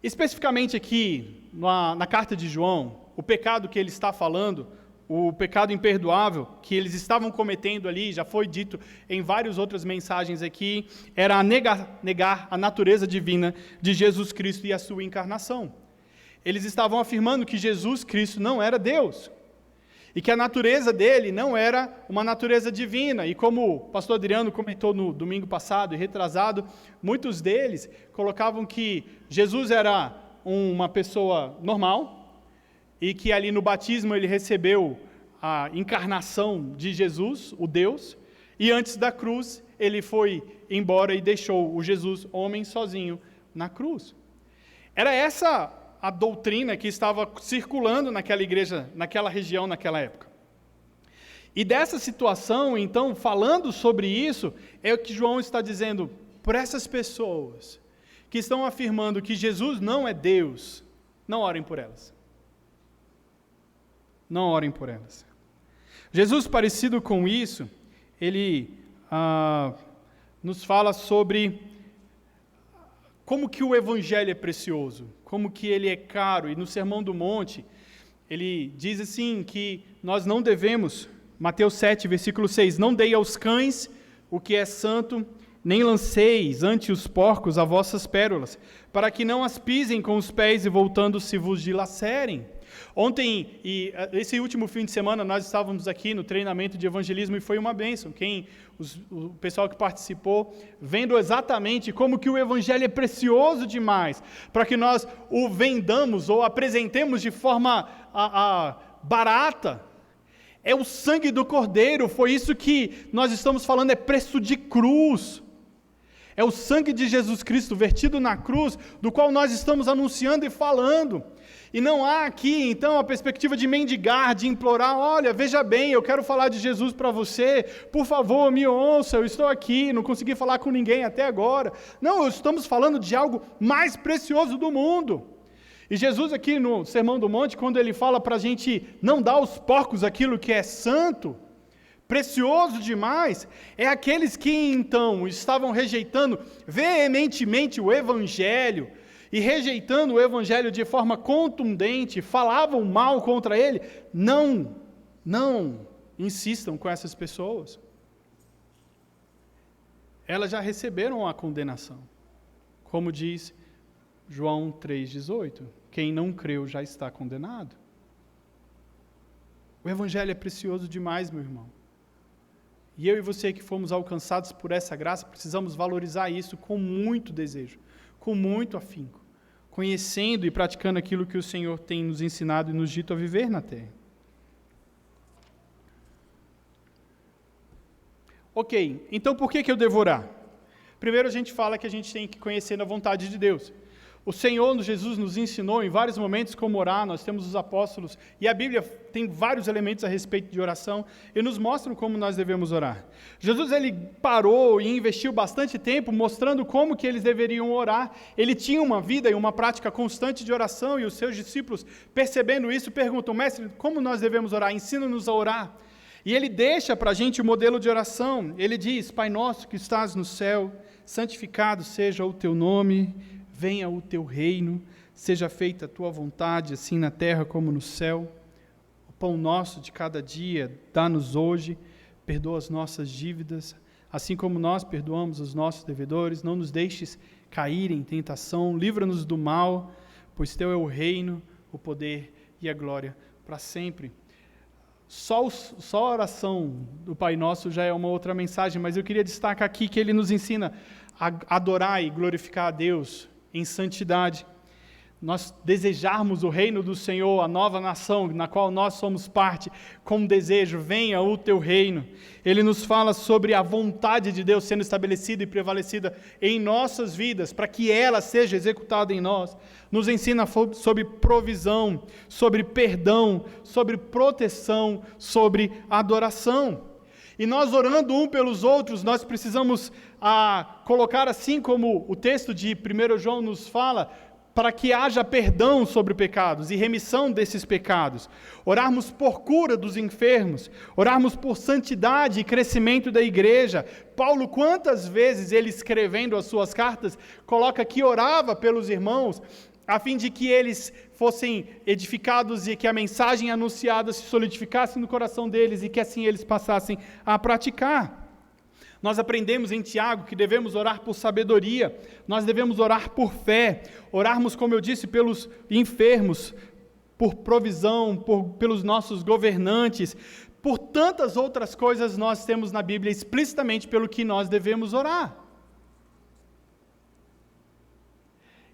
Especificamente aqui na carta de João, o pecado que ele está falando, o pecado imperdoável que eles estavam cometendo ali, já foi dito em várias outras mensagens aqui, era negar a natureza divina de Jesus Cristo e a sua encarnação. Eles estavam afirmando que Jesus Cristo não era Deus, e que a natureza dele não era uma natureza divina. E como o pastor Adriano comentou no domingo passado e retrasado, muitos deles colocavam que Jesus era uma pessoa normal, e que ali no batismo ele recebeu a encarnação de Jesus, o Deus, e antes da cruz ele foi embora e deixou o Jesus homem sozinho na cruz. Era essa a doutrina que estava circulando naquela igreja, naquela região, naquela época. E dessa situação, então, falando sobre isso, é o que João está dizendo para essas pessoas que estão afirmando que Jesus não é Deus, não orem por elas. Não orem por elas. Jesus, parecido com isso, ele nos fala sobre como que o Evangelho é precioso, como que ele é caro. E no Sermão do Monte, ele diz assim que nós não devemos, Mateus 7, versículo 6, não dei aos cães o que é santo, nem lanceis ante os porcos as vossas pérolas, para que não as pisem com os pés e voltando se vos dilacerem. Ontem, e esse último fim de semana, nós estávamos aqui no treinamento de evangelismo e foi uma bênção. O pessoal que participou, vendo exatamente como que o evangelho é precioso demais, para que nós o vendamos ou apresentemos de forma barata. É o sangue do Cordeiro, foi isso que nós estamos falando, é preço de cruz. É o sangue de Jesus Cristo vertido na cruz, do qual nós estamos anunciando e falando. E não há aqui, então, a perspectiva de mendigar, de implorar: olha, veja bem, eu quero falar de Jesus para você, por favor, me ouça, eu estou aqui, não consegui falar com ninguém até agora. Não, estamos falando de algo mais precioso do mundo. E Jesus aqui no Sermão do Monte, quando ele fala para a gente não dar aos porcos aquilo que é santo, Precioso demais é aqueles que então estavam rejeitando veementemente o Evangelho e rejeitando o Evangelho de forma contundente, falavam mal contra ele. Não insistam com essas pessoas. Elas já receberam a condenação. Como diz João 3,18, quem não creu já está condenado. O Evangelho é precioso demais, meu irmão. E eu e você que fomos alcançados por essa graça, precisamos valorizar isso com muito desejo, com muito afinco, conhecendo e praticando aquilo que o Senhor tem nos ensinado e nos dito a viver na terra. Ok, então por que eu devo orar? Primeiro a gente fala que a gente tem que conhecer a vontade de Deus. O Senhor, Jesus, nos ensinou em vários momentos como orar, nós temos os apóstolos, e a Bíblia tem vários elementos a respeito de oração, e nos mostram como nós devemos orar. Jesus, ele parou e investiu bastante tempo mostrando como que eles deveriam orar. Ele tinha uma vida e uma prática constante de oração, e os seus discípulos, percebendo isso, perguntam: mestre, como nós devemos orar? Ensina-nos a orar. E ele deixa para a gente o modelo de oração. Ele diz: Pai nosso que estás no céu, santificado seja o teu nome, venha o teu reino, seja feita a tua vontade, assim na terra como no céu. O pão nosso de cada dia, dá-nos hoje, perdoa as nossas dívidas, assim como nós perdoamos os nossos devedores, não nos deixes cair em tentação, livra-nos do mal, pois teu é o reino, o poder e a glória para sempre. Só a oração do Pai Nosso já é uma outra mensagem, mas eu queria destacar aqui que ele nos ensina a adorar e glorificar a Deus em santidade. Nós desejarmos o reino do Senhor, a nova nação na qual nós somos parte, com desejo, venha o teu reino. Ele nos fala sobre a vontade de Deus sendo estabelecida e prevalecida em nossas vidas, para que ela seja executada em nós. Nos ensina sobre provisão, sobre perdão, sobre proteção, sobre adoração. E nós orando um pelos outros, nós precisamos colocar assim como o texto de 1 João nos fala, para que haja perdão sobre pecados e remissão desses pecados. Orarmos por cura dos enfermos, orarmos por santidade e crescimento da igreja. Paulo, quantas vezes ele escrevendo as suas cartas, coloca que orava pelos irmãos, a fim de que eles fossem edificados e que a mensagem anunciada se solidificasse no coração deles e que assim eles passassem a praticar. Nós aprendemos em Tiago que devemos orar por sabedoria, nós devemos orar por fé, orarmos, como eu disse, pelos enfermos, por provisão, pelos nossos governantes, por tantas outras coisas nós temos na Bíblia explicitamente pelo que nós devemos orar.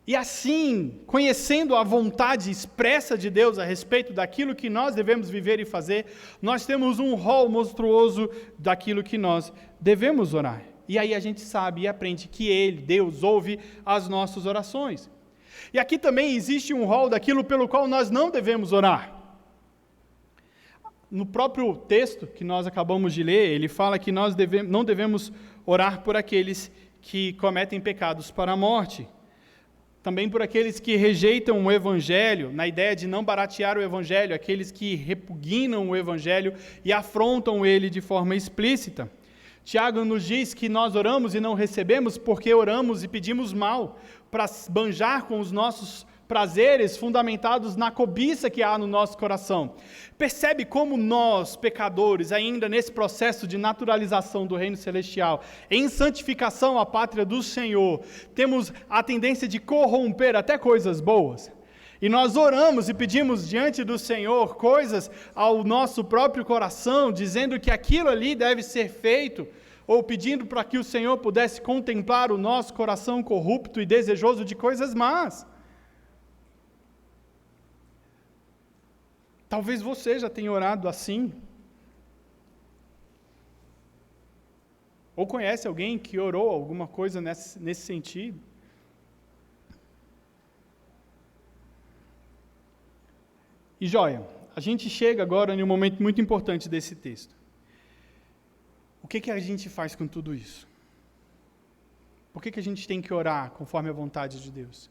E assim, conhecendo a vontade expressa de Deus a respeito daquilo que nós devemos viver e fazer, nós temos um rol monstruoso daquilo que nós devemos orar. E aí a gente sabe e aprende que Ele, Deus, ouve as nossas orações. E aqui também existe um rol daquilo pelo qual nós não devemos orar. No próprio texto que nós acabamos de ler, ele fala que nós não devemos orar por aqueles que cometem pecados para a morte. Também por aqueles que rejeitam o Evangelho, na ideia de não baratear o Evangelho, aqueles que repugnam o Evangelho e afrontam ele de forma explícita. Tiago nos diz que nós oramos e não recebemos porque oramos e pedimos mal, para banjar com os nossos prazeres fundamentados na cobiça que há no nosso coração. Percebe como nós, pecadores, ainda nesse processo de naturalização do reino celestial, em santificação à pátria do Senhor, temos a tendência de corromper até coisas boas. E nós oramos e pedimos diante do Senhor coisas ao nosso próprio coração, dizendo que aquilo ali deve ser feito, ou pedindo para que o Senhor pudesse contemplar o nosso coração corrupto e desejoso de coisas más. Talvez você já tenha orado assim. Ou conhece alguém que orou alguma coisa nesse sentido. E joia, a gente chega agora em um momento muito importante desse texto. O que a gente faz com tudo isso? Por que a gente tem que orar conforme a vontade de Deus?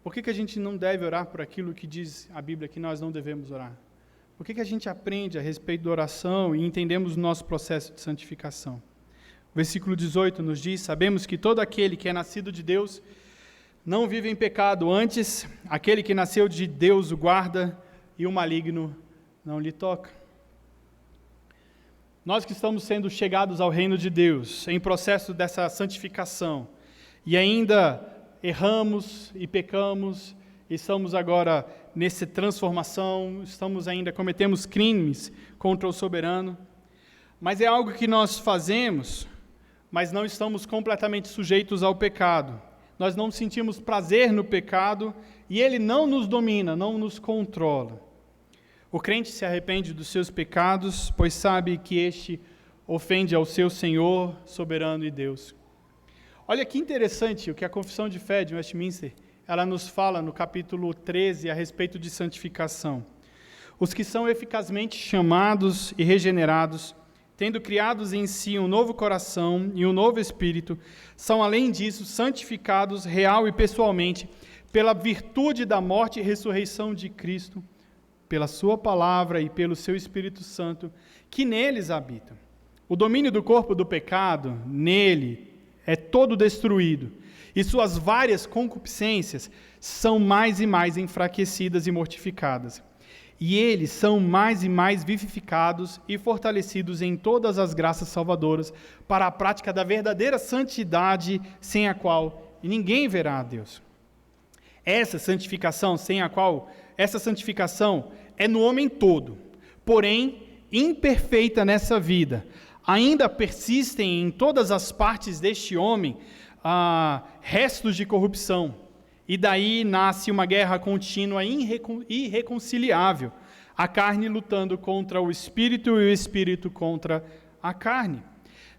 Por que a gente não deve orar por aquilo que diz a Bíblia que nós não devemos orar? O que a gente aprende a respeito da oração e entendemos o nosso processo de santificação? O versículo 18 nos diz: sabemos que todo aquele que é nascido de Deus não vive em pecado, antes aquele que nasceu de Deus o guarda e o maligno não lhe toca. Nós que estamos sendo chegados ao reino de Deus, em processo dessa santificação, e ainda erramos e pecamos, estamos agora nessa transformação, cometemos crimes contra o soberano, mas é algo que nós fazemos, mas não estamos completamente sujeitos ao pecado. Nós não sentimos prazer no pecado e ele não nos domina, não nos controla. O crente se arrepende dos seus pecados, pois sabe que este ofende ao seu Senhor, soberano e Deus. Olha que interessante o que a Confissão de Fé de Westminster, ela nos fala no capítulo 13 a respeito de santificação. Os que são eficazmente chamados e regenerados, tendo criados em si um novo coração e um novo espírito, são além disso santificados real e pessoalmente pela virtude da morte e ressurreição de Cristo, pela sua palavra e pelo seu Espírito Santo, que neles habita. O domínio do corpo do pecado, nele, é todo destruído, e suas várias concupiscências são mais e mais enfraquecidas e mortificadas. E eles são mais e mais vivificados e fortalecidos em todas as graças salvadoras para a prática da verdadeira santidade, sem a qual ninguém verá a Deus. Essa santificação é no homem todo, porém imperfeita nessa vida. Ainda persistem em todas as partes deste homem restos de corrupção, e daí nasce uma guerra contínua e irreconciliável, a carne lutando contra o espírito e o espírito contra a carne.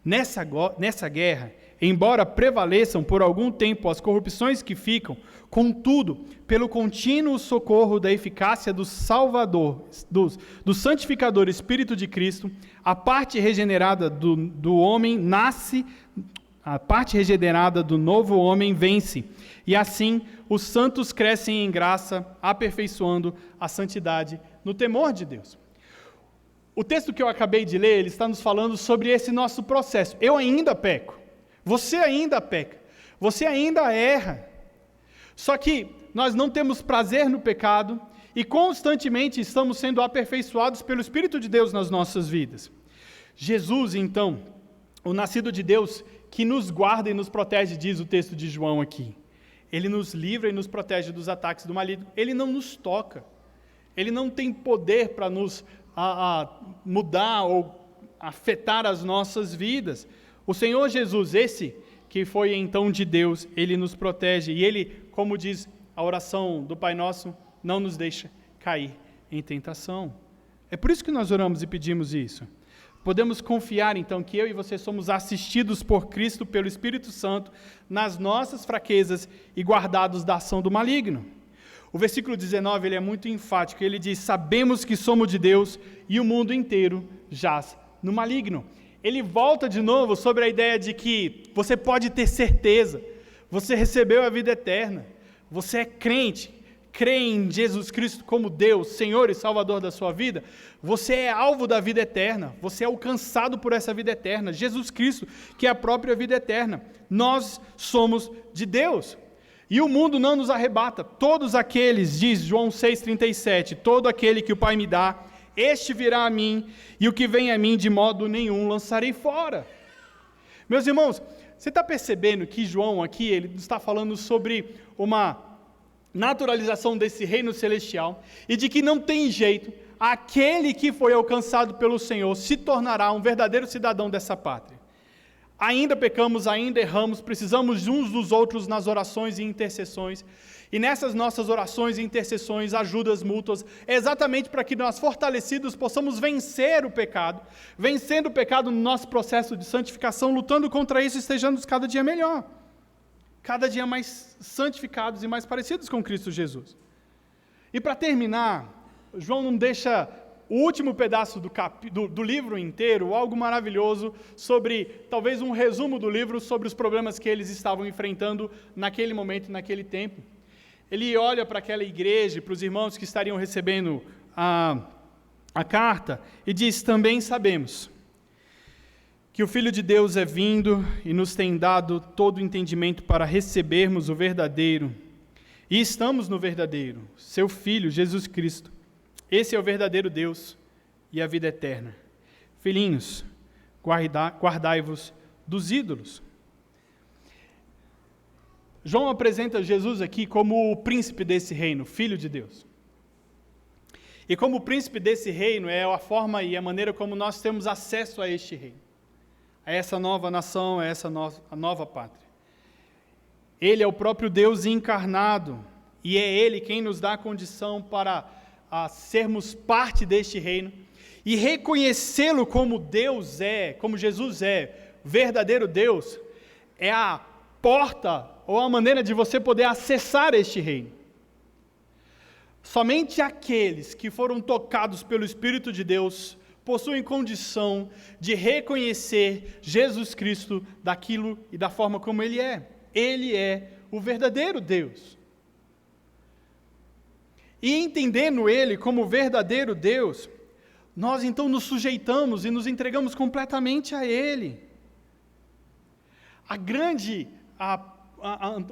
Nessa guerra, embora prevaleçam por algum tempo as corrupções que ficam, contudo, pelo contínuo socorro da eficácia do Salvador, do santificador Espírito de Cristo, a parte regenerada do homem nasce, a parte regenerada do novo homem vence, e assim os santos crescem em graça, aperfeiçoando a santidade no temor de Deus. O texto que eu acabei de ler, ele está nos falando sobre esse nosso processo. Eu ainda peco, você ainda peca, você ainda erra. Só que nós não temos prazer no pecado e constantemente estamos sendo aperfeiçoados pelo Espírito de Deus nas nossas vidas. Jesus, então, o nascido de Deus, que nos guarda e nos protege, diz o texto de João aqui. Ele nos livra e nos protege dos ataques do maligno. Ele não nos toca. Ele não tem poder para nos mudar ou afetar as nossas vidas. O Senhor Jesus, esse que foi então de Deus, ele nos protege. E ele, como diz a oração do Pai Nosso, não nos deixa cair em tentação. É por isso que nós oramos e pedimos isso. Podemos confiar, então, que eu e você somos assistidos por Cristo, pelo Espírito Santo, nas nossas fraquezas e guardados da ação do maligno. O versículo 19, ele é muito enfático, ele diz: sabemos que somos de Deus e o mundo inteiro jaz no maligno. Ele volta de novo sobre a ideia de que você pode ter certeza, você recebeu a vida eterna, você é crente, crê em Jesus Cristo como Deus, Senhor e Salvador da sua vida, você é alvo da vida eterna, você é alcançado por essa vida eterna, Jesus Cristo, que é a própria vida eterna. Nós somos de Deus, e o mundo não nos arrebata. Todos aqueles, diz João 6,37, todo aquele que o Pai me dá, este virá a mim, e o que vem a mim de modo nenhum lançarei fora. Meus irmãos, você está percebendo que João aqui, ele está falando sobre uma naturalização desse reino celestial, e de que não tem jeito, aquele que foi alcançado pelo Senhor se tornará um verdadeiro cidadão dessa pátria. Ainda pecamos, ainda erramos, precisamos uns dos outros nas orações e intercessões, e nessas nossas orações e intercessões, ajudas mútuas, é exatamente para que nós, fortalecidos, possamos vencer o pecado, vencendo o pecado no nosso processo de santificação, lutando contra isso, estejamos cada dia melhor, cada dia mais santificados e mais parecidos com Cristo Jesus. E para terminar, João não deixa o último pedaço do livro inteiro, algo maravilhoso, sobre, talvez um resumo do livro, sobre os problemas que eles estavam enfrentando naquele momento, naquele tempo. Ele olha para aquela igreja, para os irmãos que estariam recebendo a carta e diz: também sabemos que o Filho de Deus é vindo e nos tem dado todo o entendimento para recebermos o verdadeiro, e estamos no verdadeiro, seu Filho, Jesus Cristo. Esse é o verdadeiro Deus e a vida eterna. Filhinhos, guardai-vos dos ídolos. João apresenta Jesus aqui como o príncipe desse reino, Filho de Deus. E como príncipe desse reino é a forma e a maneira como nós temos acesso a este reino, a essa nova nação, a essa a nova pátria. Ele é o próprio Deus encarnado, e é Ele quem nos dá a condição para sermos parte deste reino, e reconhecê-lo como Deus é, como Jesus é, verdadeiro Deus, é a porta ou a maneira de você poder acessar este reino. Somente aqueles que foram tocados pelo Espírito de Deus possuem condição de reconhecer Jesus Cristo daquilo e da forma como Ele é. Ele é o verdadeiro Deus. E entendendo Ele como verdadeiro Deus, nós então nos sujeitamos e nos entregamos completamente a Ele. A grande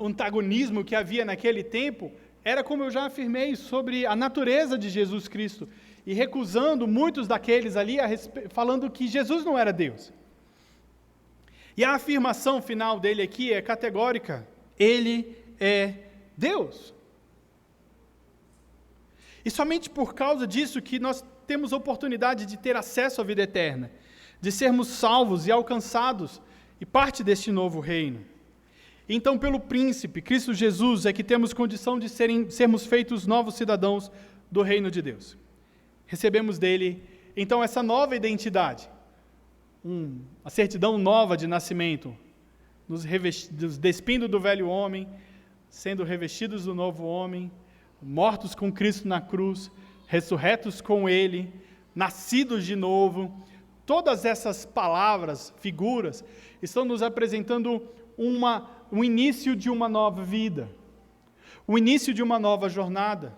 antagonismo que havia naquele tempo era, como eu já afirmei, sobre a natureza de Jesus Cristo, e recusando muitos daqueles ali, falando que Jesus não era Deus. E a afirmação final dele aqui é categórica: Ele é Deus. E somente por causa disso que nós temos a oportunidade de ter acesso à vida eterna, de sermos salvos e alcançados e parte deste novo reino. Então, pelo príncipe, Cristo Jesus, é que temos condição de sermos feitos novos cidadãos do reino de Deus. Recebemos dele, então, essa nova identidade, a certidão nova de nascimento, nos despindo do velho homem, sendo revestidos do novo homem, mortos com Cristo na cruz, ressurretos com Ele, nascidos de novo. Todas essas palavras, figuras, estão nos apresentando o início de uma nova vida, o início de uma nova jornada,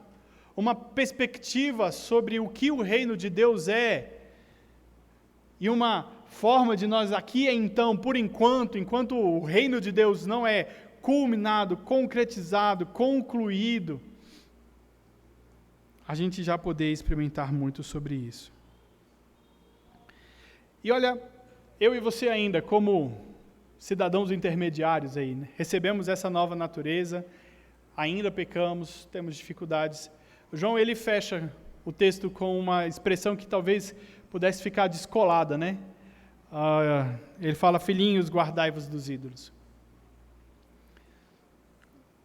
uma perspectiva sobre o que o reino de Deus é, e uma forma de nós aqui, então, por enquanto o reino de Deus não é culminado, concretizado, concluído, a gente já poder experimentar muito sobre isso. E olha, eu e você ainda, como cidadãos intermediários aí, né? Recebemos essa nova natureza, ainda pecamos, temos dificuldades. João, ele fecha o texto com uma expressão que talvez pudesse ficar descolada, né? Ele fala: filhinhos, guardai-vos dos ídolos.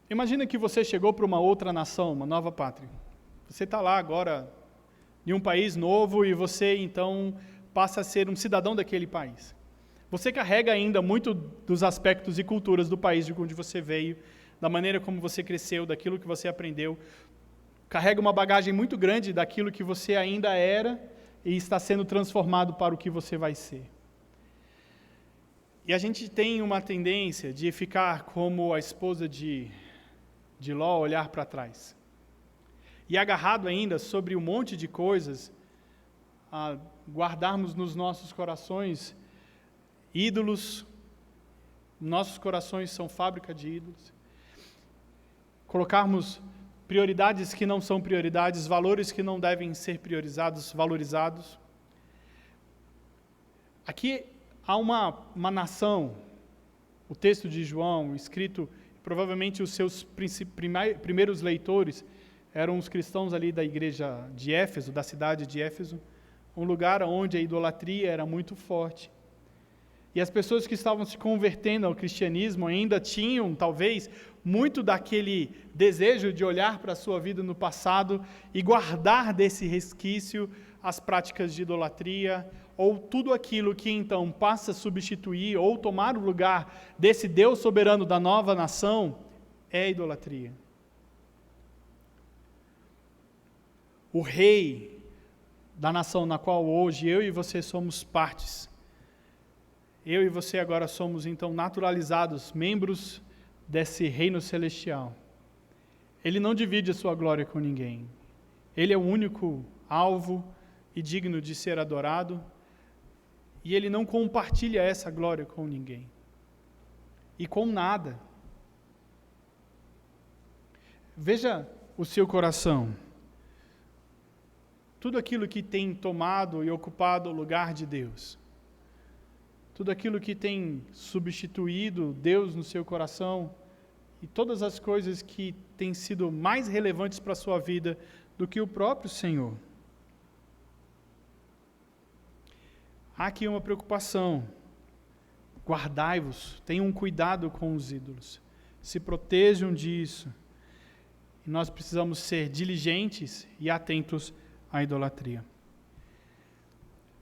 Imagina que você chegou para uma outra nação, uma nova pátria. Você está lá agora, em um país novo, e você então passa a ser um cidadão daquele país. Você carrega ainda muito dos aspectos e culturas do país de onde você veio, da maneira como você cresceu, daquilo que você aprendeu. Carrega uma bagagem muito grande daquilo que você ainda era e está sendo transformado para o que você vai ser. E a gente tem uma tendência de ficar como a esposa de Ló, olhar para trás. E agarrado ainda sobre um monte de coisas, a guardarmos nos nossos corações ídolos. Nossos corações são fábrica de ídolos. Colocarmos prioridades que não são prioridades, valores que não devem ser priorizados, valorizados. Aqui há uma nação, o texto de João, escrito, provavelmente os seus primeiros leitores eram os cristãos ali da igreja de Éfeso, da cidade de Éfeso, um lugar onde a idolatria era muito forte. E as pessoas que estavam se convertendo ao cristianismo ainda tinham, talvez, muito daquele desejo de olhar para a sua vida no passado e guardar desse resquício as práticas de idolatria, ou tudo aquilo que então passa a substituir ou tomar o lugar desse Deus soberano da nova nação, é a idolatria. O rei da nação na qual hoje eu e você somos partes, eu e você agora somos então naturalizados, membros desse reino celestial. Ele não divide a sua glória com ninguém. Ele é o único alvo e digno de ser adorado, e ele não compartilha essa glória com ninguém e com nada. Veja o seu coração. Tudo aquilo que tem tomado e ocupado o lugar de Deus, tudo aquilo que tem substituído Deus no seu coração, e todas as coisas que têm sido mais relevantes para a sua vida do que o próprio Senhor. Há aqui uma preocupação. Guardai-vos, tenham cuidado com os ídolos, se protejam disso. E nós precisamos ser diligentes e atentos à idolatria.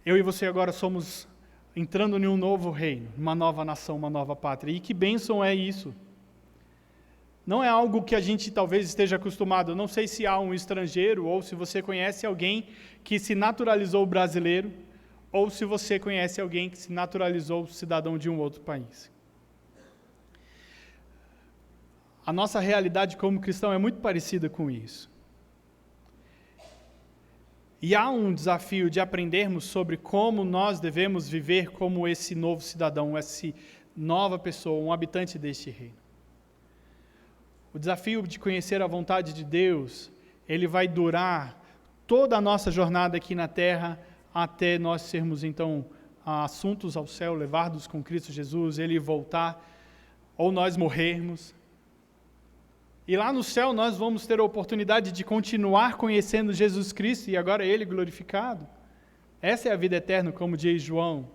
Eu e você agora somos entrando em um novo reino, uma nova nação, uma nova pátria. E que bênção é isso! Não é algo que a gente talvez esteja acostumado. Eu não sei se há um estrangeiro ou se você conhece alguém que se naturalizou brasileiro, ou se você conhece alguém que se naturalizou cidadão de um outro país. A nossa realidade como cristão é muito parecida com isso. E há um desafio de aprendermos sobre como nós devemos viver como esse novo cidadão, essa nova pessoa, um habitante deste reino. O desafio de conhecer a vontade de Deus, ele vai durar toda a nossa jornada aqui na terra, até nós sermos, então, assuntos ao céu, levados com Cristo Jesus, Ele voltar, ou nós morrermos. E lá no céu nós vamos ter a oportunidade de continuar conhecendo Jesus Cristo, e agora Ele glorificado. Essa é a vida eterna, como diz João,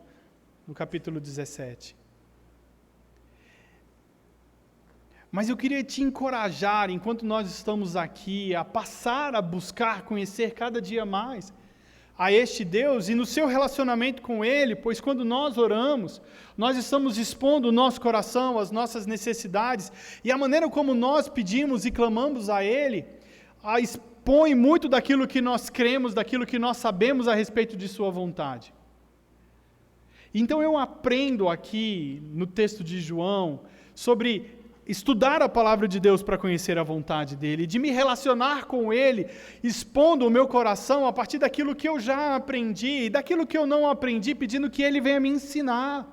no capítulo 17. Mas eu queria te encorajar, enquanto nós estamos aqui, a passar a buscar conhecer cada dia mais a este Deus e no seu relacionamento com Ele, pois quando nós oramos, nós estamos expondo o nosso coração, as nossas necessidades, e a maneira como nós pedimos e clamamos a Ele, expõe muito daquilo que nós cremos, daquilo que nós sabemos a respeito de Sua vontade. Então eu aprendo aqui, no texto de João, sobre estudar a palavra de Deus para conhecer a vontade dEle, de me relacionar com Ele, expondo o meu coração a partir daquilo que eu já aprendi, e daquilo que eu não aprendi, pedindo que Ele venha me ensinar,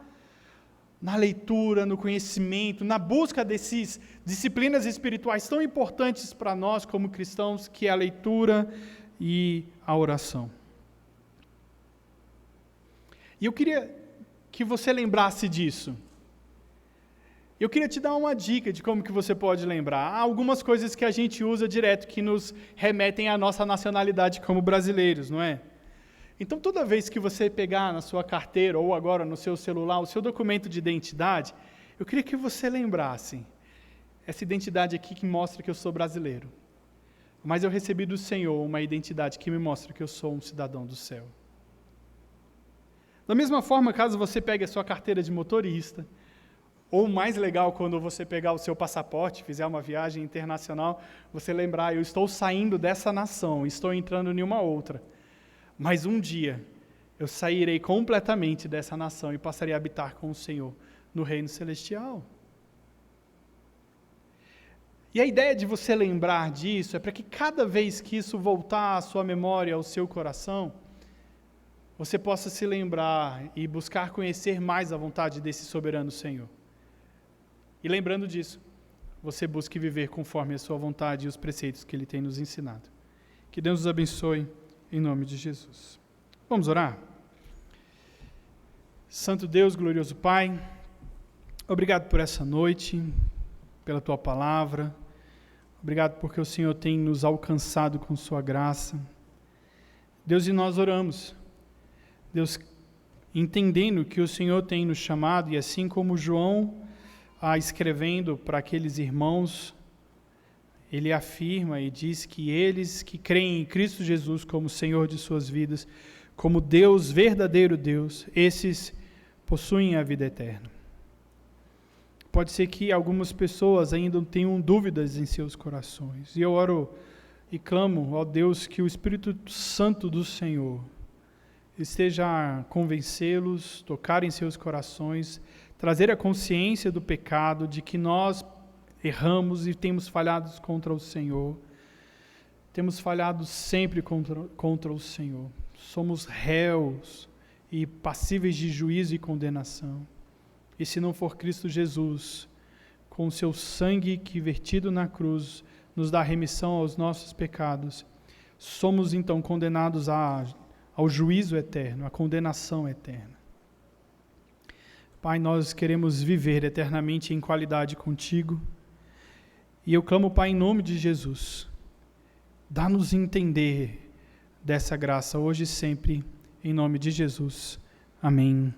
na leitura, no conhecimento, na busca dessas disciplinas espirituais tão importantes para nós como cristãos, que é a leitura e a oração. E eu queria que você lembrasse disso. Eu queria te dar uma dica de como que você pode lembrar. Há algumas coisas que a gente usa direto que nos remetem à nossa nacionalidade como brasileiros, não é? Então, toda vez que você pegar na sua carteira ou agora no seu celular o seu documento de identidade, eu queria que você lembrasse essa identidade aqui que mostra que eu sou brasileiro. Mas eu recebi do Senhor uma identidade que me mostra que eu sou um cidadão do céu. Da mesma forma, caso você pegue a sua carteira de motorista, ou mais legal, quando você pegar o seu passaporte, fizer uma viagem internacional, você lembrar, eu estou saindo dessa nação, estou entrando em uma outra. Mas um dia, eu sairei completamente dessa nação e passarei a habitar com o Senhor no reino celestial. E a ideia de você lembrar disso é para que cada vez que isso voltar à sua memória, ao seu coração, você possa se lembrar e buscar conhecer mais a vontade desse soberano Senhor. E lembrando disso, você busque viver conforme a sua vontade e os preceitos que Ele tem nos ensinado. Que Deus nos abençoe, em nome de Jesus. Vamos orar? Santo Deus, glorioso Pai, obrigado por essa noite, pela Tua palavra. Obrigado porque o Senhor tem nos alcançado com Sua graça. Deus, e nós oramos. Deus, entendendo que o Senhor tem nos chamado, e assim como João, escrevendo para aqueles irmãos, ele afirma e diz que eles que creem em Cristo Jesus como Senhor de suas vidas, como Deus, verdadeiro Deus, esses possuem a vida eterna. Pode ser que algumas pessoas ainda tenham dúvidas em seus corações, e eu oro e clamo ao Deus que o Espírito Santo do Senhor esteja a convencê-los, tocar em seus corações, trazer a consciência do pecado, de que nós erramos e temos falhado contra o Senhor. Temos falhado sempre contra o Senhor. somos réus e passíveis de juízo e condenação. E se não for Cristo Jesus, com o seu sangue que vertido na cruz nos dá remissão aos nossos pecados, somos então condenados ao juízo eterno, à condenação eterna. Pai, nós queremos viver eternamente em qualidade contigo, e eu clamo, Pai, em nome de Jesus, dá-nos entender dessa graça hoje e sempre, em nome de Jesus. Amém.